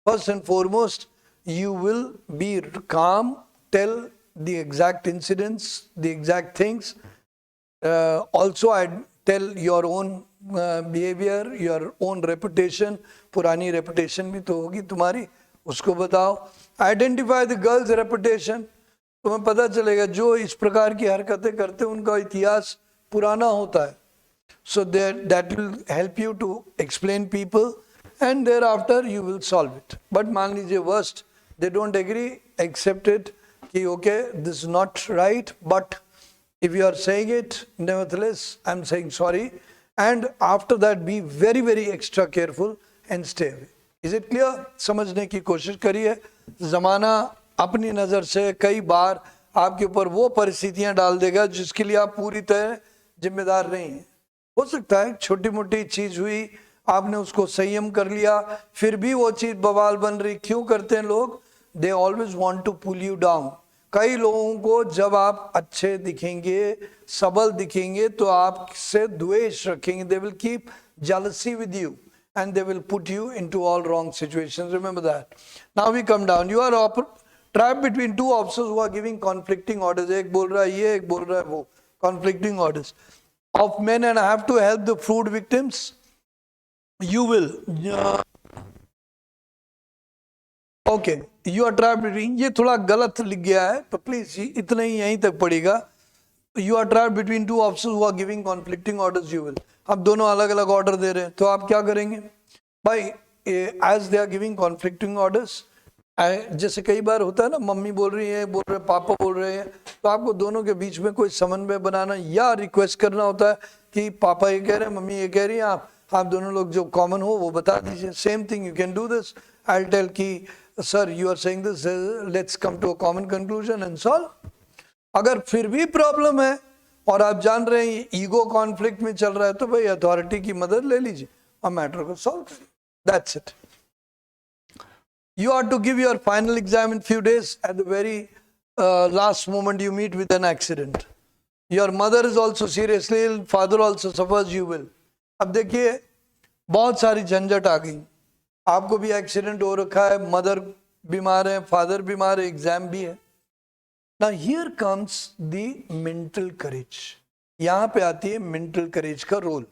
First and foremost, you will be calm, tell the exact incidents, the exact things. Also I tell your own behaviour, your own reputation. पुरानी रेपुटेशन भी तो होगी तुम्हारी, उसको बताओ. Identify the girl's reputation. तुम्हें पता चलेगा जो इस प्रकार की हरकतें करते हैं उनका इतिहास पुराना होता है. So that will help you to explain people, and thereafter you will solve it. But मान लीजिए worst, they don't agree, accept it कि okay, this is not right, but if you are saying it, nevertheless I am saying sorry, and after that be very very extra careful and stay away. Is it clear? समझने की कोशिश करिए. ज़माना अपनी नज़र से कई बार आपके ऊपर वो परिस्थितियां डाल देगा जिसके लिए आप पूरी तरह जिम्मेदार नहीं हैं. हो सकता है छोटी मोटी चीज हुई, आपने उसको संयम कर लिया, फिर भी वो चीज बवाल बन रही. क्यों करते हैं लोग? They always want to pull you down. कई लोगों को जब आप अच्छे दिखेंगे, सबल दिखेंगे, तो आपसे द्वेष रखेंगे. They will keep jealousy with you and they will put you into all wrong situations. Remember that. Now we come down. You are trapped between two officers who are giving conflicting orders. एक बोल रहा है ये, एक बोल रहा है वो. Conflicting orders of men, and I have to help the flood victims. You will. Okay. You are trapped between. ये थोड़ा गलत लिख गया है, तो प्लीज इतना ही यहीं तक पड़ेगा. You are trapped between two officers who are giving conflicting orders. You will. अब दोनों अलग अलग ऑर्डर दे रहे हैं, तो आप क्या करेंगे भाई? as they are giving conflicting orders, जैसे कई बार होता है ना, मम्मी बोल रही है, बोल रहे पापा बोल रहे हैं, तो आपको दोनों के बीच में कोई समन्वय बनाना या रिक्वेस्ट करना होता है कि पापा ये कह रहे हैं, मम्मी ये कह रही है, आप दोनों लोग जो कॉमन हो वो बता दीजिए. Same thing you can do this. I will tell कि sir you are saying this, let's come to a common conclusion and solve. अगर फिर भी प्रॉब्लम है और आप जान रहे हैं ईगो कॉन्फ्लिक्ट में चल रहा है, तो भाई अथॉरिटी की मदद ले लीजिए और मैटर को सॉल्व करिए. That's it. You are to give your final exam in few days. At the very last moment you meet with an accident. Your mother is also seriously ill, father also suffers, you will. अब देखिए बहुत सारी झंझट आ गई. आपको भी accident हो रखा है, मदर बीमार है, फादर बीमार है, एग्जाम भी है. Now here comes the mental courage. यहाँ पे आती है मेंटल करेज का रोल।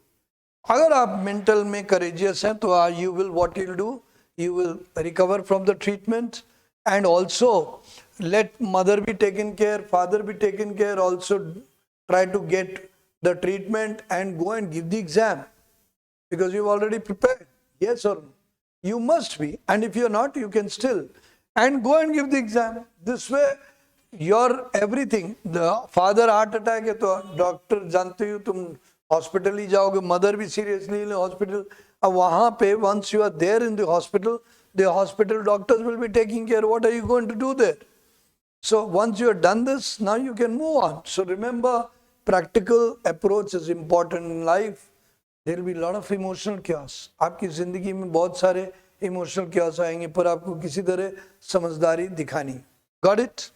अगर आप मेंटल में करेजियस हैं तो you will what you do, you will recover from the treatment and also let mother be taken care, father be taken care, also try to get the treatment and go and give the exam because you've already prepared. Yes or no? You must be, and if you're not, you can still and go and give the exam. This way your everything, the father heart attack है तो doctor जानते हो तुम hospital ही जाओगे, mother भी seriously hospital. अब वहां पे once you are there in the hospital doctors will be taking care. What are you going to do there? So once you have done this, now you can move on. So remember, practical approach is important in life. There will be a lot of emotional chaos. आपकी जिंदगी में बहुत सारे emotional chaos आएंगे, पर आपको किसी तरह समझदारी दिखानी। Got it?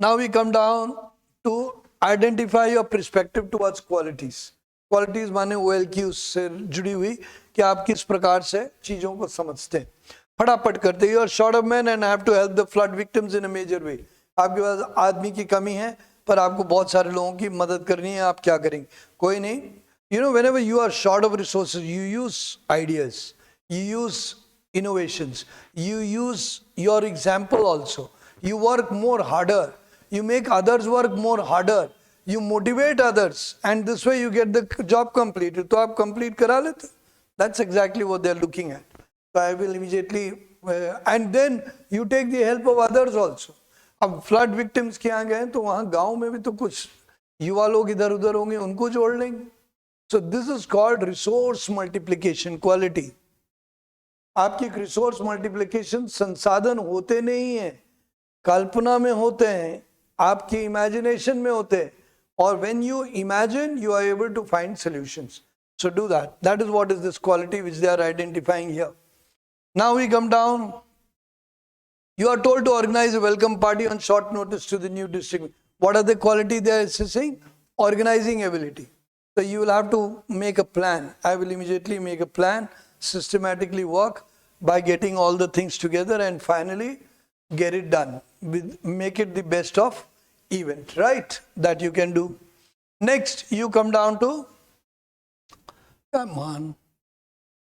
Now we come down to identify your perspective towards qualities. Qualities माने OLQ से जुड़ी हुई कि आप किस प्रकार से चीजों को समझते हैं। फटाफट करते, you are short of man and have to help the flood victims in a major way. आपके पास आदमी की कमी है पर आपको बहुत सारे लोगों की मदद करनी है, आप क्या करेंगे? कोई नहीं। You know whenever you are short of resources, you use ideas, you use innovations, you use your example also, you work more harder, you make others work more harder, you motivate others and this way you get the job completed. तो आप complete करा लेते। That's exactly what they're looking at. So I will immediately and then you take the help of others also. अब flood victims के यहाँ गए तो वहाँ गांव में भी तो कुछ युवा लोग इधर उधर होंगे, उनको जोड़ लेंगे। So this is called resource multiplication quality. आपकी रिसोर्स मल्टीप्लिकेशन संसाधन होते नहीं है, कल्पना में होते हैं, आपकी इमेजिनेशन में होते हैं, और when you imagine you are able to find solutions. So do that. That is what is this quality which they are identifying here. Now we come down. You are told to organize a welcome party on short notice to the new district. What are the quality they are saying? Organizing ability. So you will have to make a plan. I will immediately make a plan, systematically work by getting all the things together and finally get it done. Make it the best of event, right? That you can do. Next, you come down to, come on.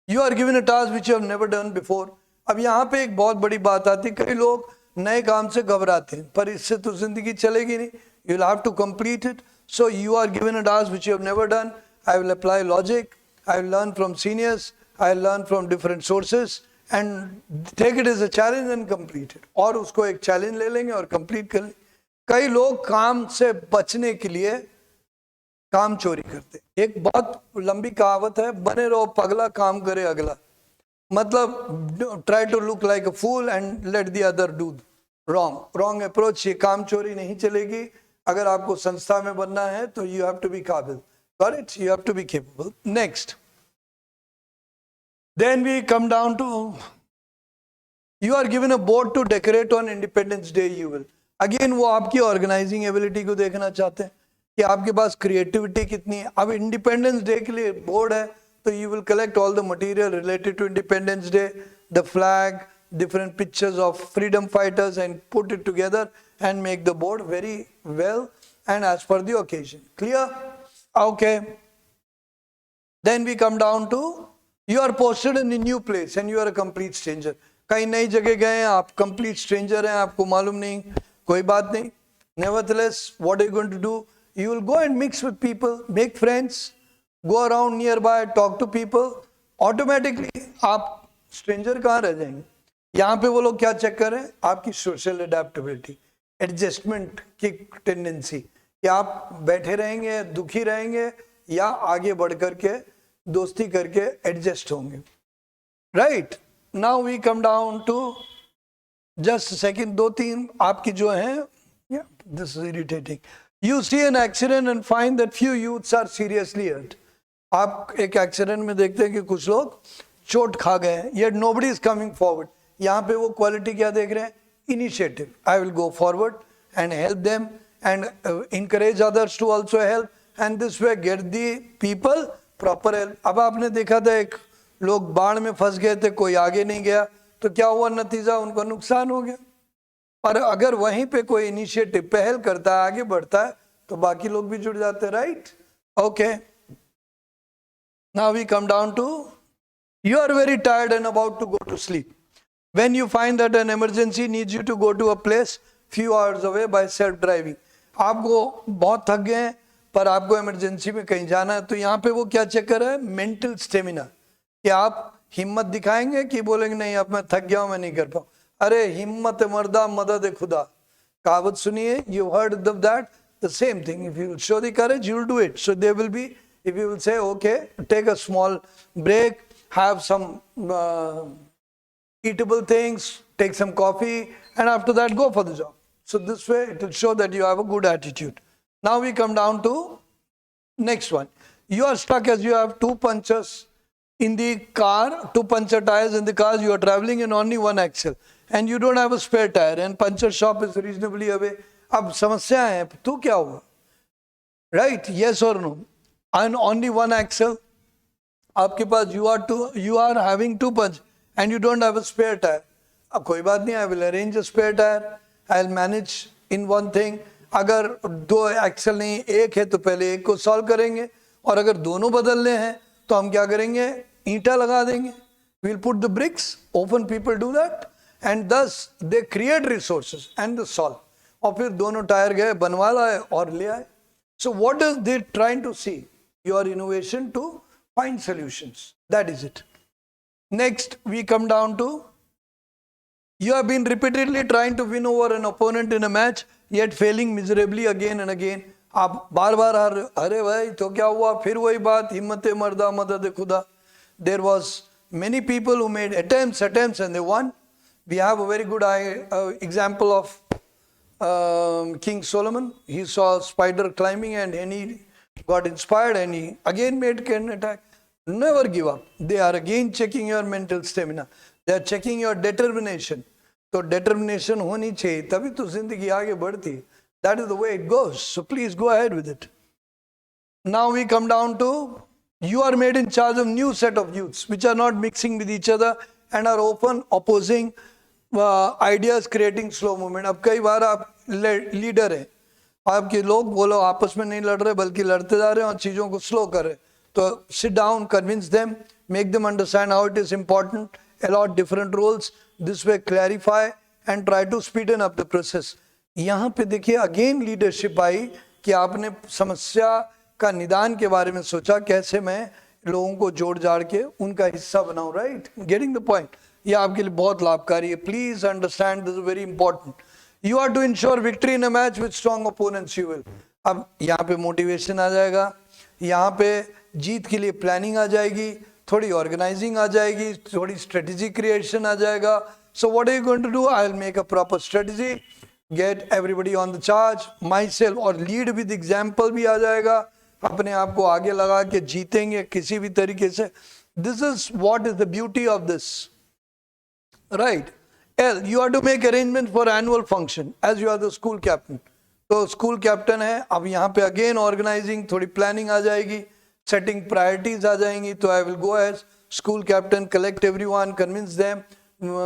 You are given a task which you have never done before. अब यहाँ पे एक बहुत बड़ी बात आती है, कई लोग नए काम से घबराते हैं, पर इससे तो जिंदगी चलेगी नहीं. You will have to complete it. So you are given a task which you have never done. I will apply logic. I will learn from seniors. I will learn from different sources and take it as a challenge and complete it. और उसको एक challenge ले लेंगे और complete कर लेंगे. कई लोग काम से बचने के लिए काम चोरी करते. एक बहुत लंबी कहावत है, बने रहो पगला काम करे अगला. मतलब try to look like a fool and let the other do wrong approach. ये काम चोरी नहीं चलेगी. अगर आपको संस्था में बनना है तो you have to be काबिल. Got it? You have to be capable. Next. Then we come down to, you are given a board to decorate on Independence Day. You will again वो आपकी organizing ability को देखना चाहते हैं कि आपके पास creativity कितनी है. अब Independence Day के लिए board है तो you will collect all the material related to Independence Day, the flag, different pictures of freedom fighters and put it together and make the board very well and as per the occasion. Clear? Okay. Then we come down to, you are posted in a new place and you are a complete stranger. कहीं नई जगह गए हैं, आप complete stranger हैं, आपको मालूम नहीं, कोई बात नहीं. Nevertheless, what are you going to do? You will go and mix with people, make friends, go around nearby, talk to people. Automatically, आप stranger कहाँ रह जाएंगे? यहाँ पे वो लोग क्या चेक कर रहे हैं? आपकी सोशल एडेप्टेबिलिटी, एडजस्टमेंट की टेंडेंसी, कि आप बैठे रहेंगे, दुखी रहेंगे या आगे बढ़ करके दोस्ती करके एडजस्ट होंगे. Right. Now we come down to just second, दो तीन आपकी जो हैं, this is irritating. You see an accident and find that few youths are seriously hurt. आप एक एक्सीडेंट में देखते हैं कि कुछ लोग चोट खा गए हैं, yet nobody is coming forward. यहाँ पे वो क्वालिटी क्या देख रहे हैं? Initiative. I will go forward and help them and encourage others to also help and this way get the people proper help. अब आपने देखा था एक लोग बाढ़ में फंस गए थे, कोई आगे नहीं गया तो क्या हुआ नतीजा? उनको नुकसान हो गया. और अगर वहीं पे कोई इनिशिएटिव पहल करता है, आगे बढ़ता है, तो बाकी लोग भी जुड़ जाते हैं, right? Okay, now we come down to you are very tired and about to go to sleep. When you find that an emergency needs you to go to a place few hours away by self driving, आपको बहुत थक गए हैं पर आपको emergency में कहीं जाना है, तो यहाँ पे वो क्या चेक कर रहा है? मेंटल स्टेमिना, कि आप हिम्मत दिखाएंगे कि बोलेंगे नहीं अब मैं थक गया हूं, मैं नहीं कर पाऊँ. अरे हिम्मत मर्दा मदद खुदा, कहावत सुनिए, you heard of that? The same thing, if you will show the courage you will do it. So there will be, if you will say okay, take a small break, have some eatable things, take some coffee, and after that go for the job. So this way it will show that you have a good attitude. Now we come down to next one. You are stuck as you have two punctures in the car, two puncture tires in the car. You are traveling in only one axle and you don't have a spare tire and puncture shop is reasonably away. अब समस्या है, तो क्या होगा? Right? Yes or no? And only one axle. आपके पास you are having two punch and you don't have a spare tire. अब कोई बात नहीं, I will arrange a spare tire. I'll manage in one thing. अगर दो axle नहीं एक है तो पहले एक को सॉल्व करेंगे, और अगर दोनों बदलने हैं तो हम क्या करेंगे? ईंटा लगा देंगे. We'll put the bricks. Often people do that and thus they create resources and they solve. और फिर दोनों टायर गए, बनवा लाए और ले आए. So what is they trying to see? Your innovation to find solutions. That is it. Next we come down to, you have been repeatedly trying to win over an opponent in a match yet failing miserably again and again. आप बार बार हार, अरे भाई तो क्या हुआ? फिर वही बात, हिम्मत मर्दा मदद खुदा. There was many people who made attempts and they won. We have a very good example of King Solomon. He saw a spider climbing and he got inspired and he again made an attack. Never give up. They are again checking your mental stamina. They are checking your determination. तो determination होनी चाहिए, तभी तो जिंदगी आगे बढ़ती है. That is the way it goes. So please go ahead with it. Now we come down to, you are made in charge of new set of youths which are not mixing with each other and are often opposing ideas, creating slow movement. अब कई बार आप leader हैं, आपके लोग बोलो आपस में नहीं लड़ रहे बल्कि लड़ते जा रहे हैं और चीज़ों को स्लो कर रहे, तो sit down, convince them, make them understand how it is important, allot different roles, this way clarify and try to speeden up the process. यहाँ पे देखिए अगेन लीडरशिप आई कि आपने समस्या का निदान के बारे में सोचा, कैसे मैं लोगों को जोड़ जाड़ के उनका हिस्सा बनाऊं. राइट? Getting the point. ये आपके लिए बहुत लाभकारी है. Please understand, this is very important. You are to ensure victory in a match with strong opponents. You will, अब यहाँ पे मोटिवेशन आ जाएगा, यहाँ पे जीत के लिए प्लानिंग आ जाएगी, थोड़ी ऑर्गेनाइजिंग आ जाएगी, थोड़ी स्ट्रेटेजी क्रिएशन आ जाएगा. So what are you going to do? I will make a proper strategy, get everybody on the charge, myself, और लीड विद एग्जाम्पल भी आ जाएगा, अपने आप को आगे लगा के जीतेंगे किसी भी तरीके से. This is what is the beauty of this. Right? L, you are to make arrangement for annual function as you are the school captain. तो स्कूल कैप्टन है, अब यहाँ पे अगेन ऑर्गेनाइजिंग, थोड़ी प्लानिंग आ जाएगी, सेटिंग प्रायोरिटीज आ जाएंगी. तो I will go as school captain, collect everyone, convince them,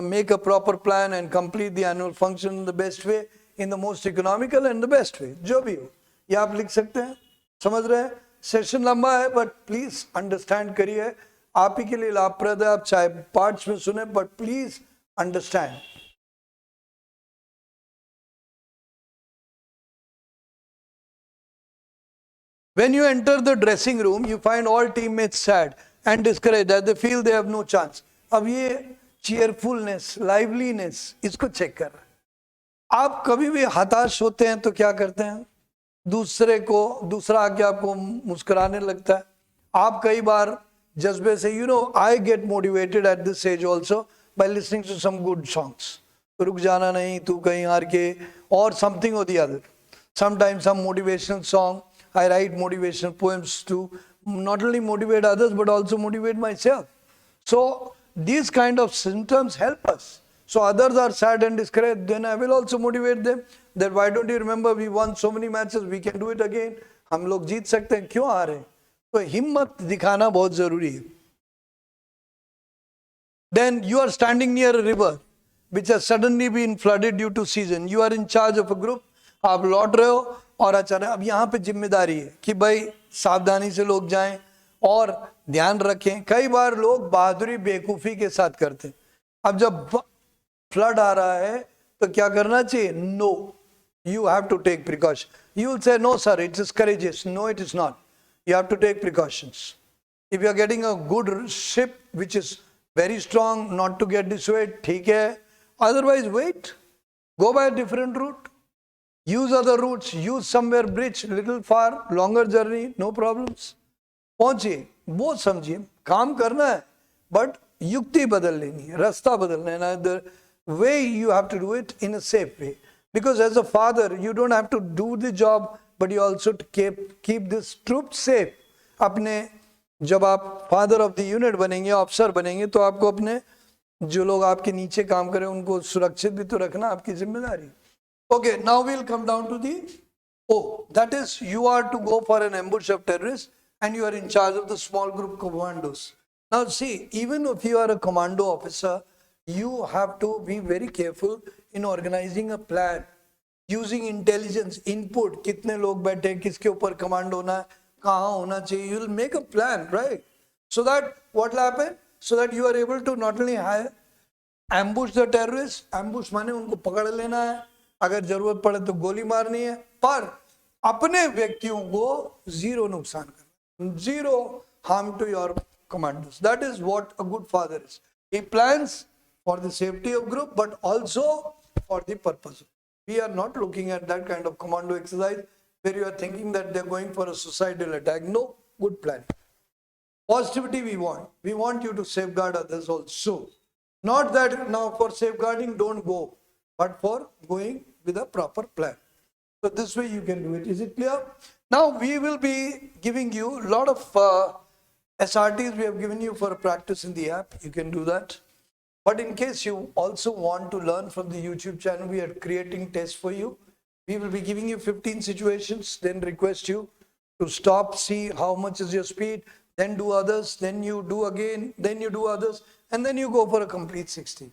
make a proper plan and complete the annual function in the best way, in the most economical and the best way. जो भी हो ये आप लिख सकते हैं. समझ रहे हैं? सेशन लंबा है बट प्लीज अंडरस्टैंड करिए, आप ही के लिए लाभप्रद है. आप चाहे पार्ट्स में सुने but please understand. When you enter the dressing room, you find all teammates sad and discouraged as they feel they have no chance. अब ये cheerfulness, liveliness, इसको चेक कर रहे हैं. आप कभी भी हताश होते हैं तो क्या करते हैं? दूसरा आके आपको मुस्कुराने लगता है. आप कई बार जज्बे से, I get motivated at this age also by listening to some good songs. रुक जाना नहीं, तू कहीं हार के, or something or the other. Sometimes some motivational song. I write motivational poems to not only motivate others but also motivate myself. So these kind of symptoms help us. So others are sad and discouraged, then I will also motivate them that why don't you remember we won so many matches, we can do it again. हम लोग जीत सकते हैं, क्यों हारे? तो हिम्मत दिखाना बहुत जरूरी है. Then you are standing near a river which has suddenly been flooded due to season. You are in charge of a group. आप लौट रहे हो, और अचानक अब यहाँ पे जिम्मेदारी है कि भाई सावधानी से लोग जाएं और ध्यान रखें। कई बार लोग बहादुरी बेवकूफ़ी के साथ करते हैं। अब जब फ्लड आ रहा है तो क्या करना चाहिए? No, you have to take precaution. You will say, no sir, it is courageous. No, it is not. You have to take precautions. If you are getting a good ship which is very strong, not to get dissuaded, ठीक है. Otherwise, wait. Go by a different route. Use other routes. Use somewhere bridge, little far, longer journey, no problems. पहुंचिए, वो समझिए, काम करना है, but युक्ति बदल लेनी है, रास्ता बदलना है. The way you have to do it in a safe way. Because as a father, you don't have to do the job, but you also keep this troop safe. अपने जब आप फादर ऑफ द यूनिट बनेंगे, officer बनेंगे, तो आपको अपने जो लोग आपके नीचे काम करें उनको सुरक्षित भी तो रखना आपकी जिम्मेदारी. Okay, now we'll come down to the that is you are to go for an ambush of terrorists and you are in charge of the small group commandos. Now see, even if you are a commando officer, you have to be very careful in organizing a plan, using intelligence, input, कितने लोग बैठे, किसके ऊपर command होना है, कहाँ होना चाहिए. You will make a plan, right? So that what will happen? So that you are able to not only ambush the terrorists, ambush माने उनको पकड़ लेना है, अगर जरूरत पड़े तो गोली मारनी है, पर अपने व्यक्तियों को zero नुकसान करना, zero harm to your commandos. That is what a good father is. He plans for the safety of group, but also for the purpose. We are not looking at that kind of commando exercise where you are thinking that they're going for a suicidal attack. No, good planning. Positivity we want. We want you to safeguard others also. Not that now for safeguarding don't go, but for going with a proper plan. So this way you can do it. Is it clear? Now we will be giving you a lot of SRTs we have given you for practice in the app. You can do that. But in case you also want to learn from the YouTube channel, we are creating tests for you. We will be giving you 15 situations, then request you to stop, see how much is your speed, then do others, then you do again, then you do others, and then you go for a complete 60.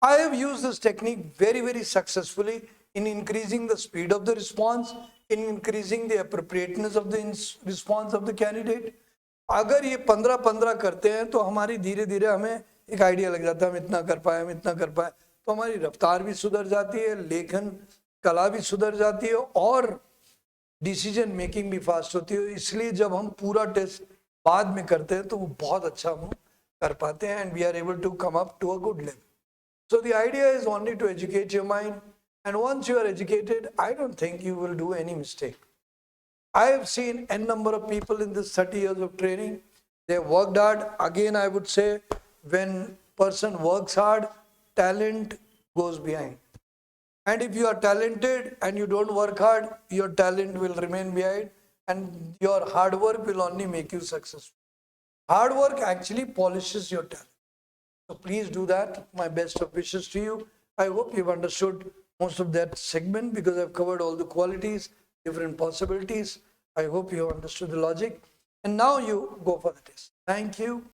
I have used this technique very, very successfully in increasing the speed of the response, in increasing the appropriateness of the response of the candidate. अगर ये 15-15 करते हैं तो हमारी धीरे धीरे हमें एक आइडिया लग जाता है, हम इतना कर पाए, हम इतना कर पाए, तो हमारी रफ्तार भी सुधर जाती है, लेखन कला भी सुधर जाती है और डिसीजन मेकिंग भी फास्ट होती है. इसलिए जब हम पूरा टेस्ट बाद में करते हैं तो वो बहुत अच्छा हम कर पाते हैं, and we are able to come up to a good level. So the idea is only to educate your mind, and once you are educated, I don't think you will do any mistake. I have seen n number of people in this 30 years of training. They have worked hard. Again, I would say when person works hard, talent goes behind. And if you are talented and you don't work hard, your talent will remain behind and your hard work will only make you successful. Hard work actually polishes your talent. So please do that. My best of wishes to you. I hope you've understood most of that segment because I've covered all the qualities, different possibilities. I hope you have understood the logic. And now you go for the test. Thank you.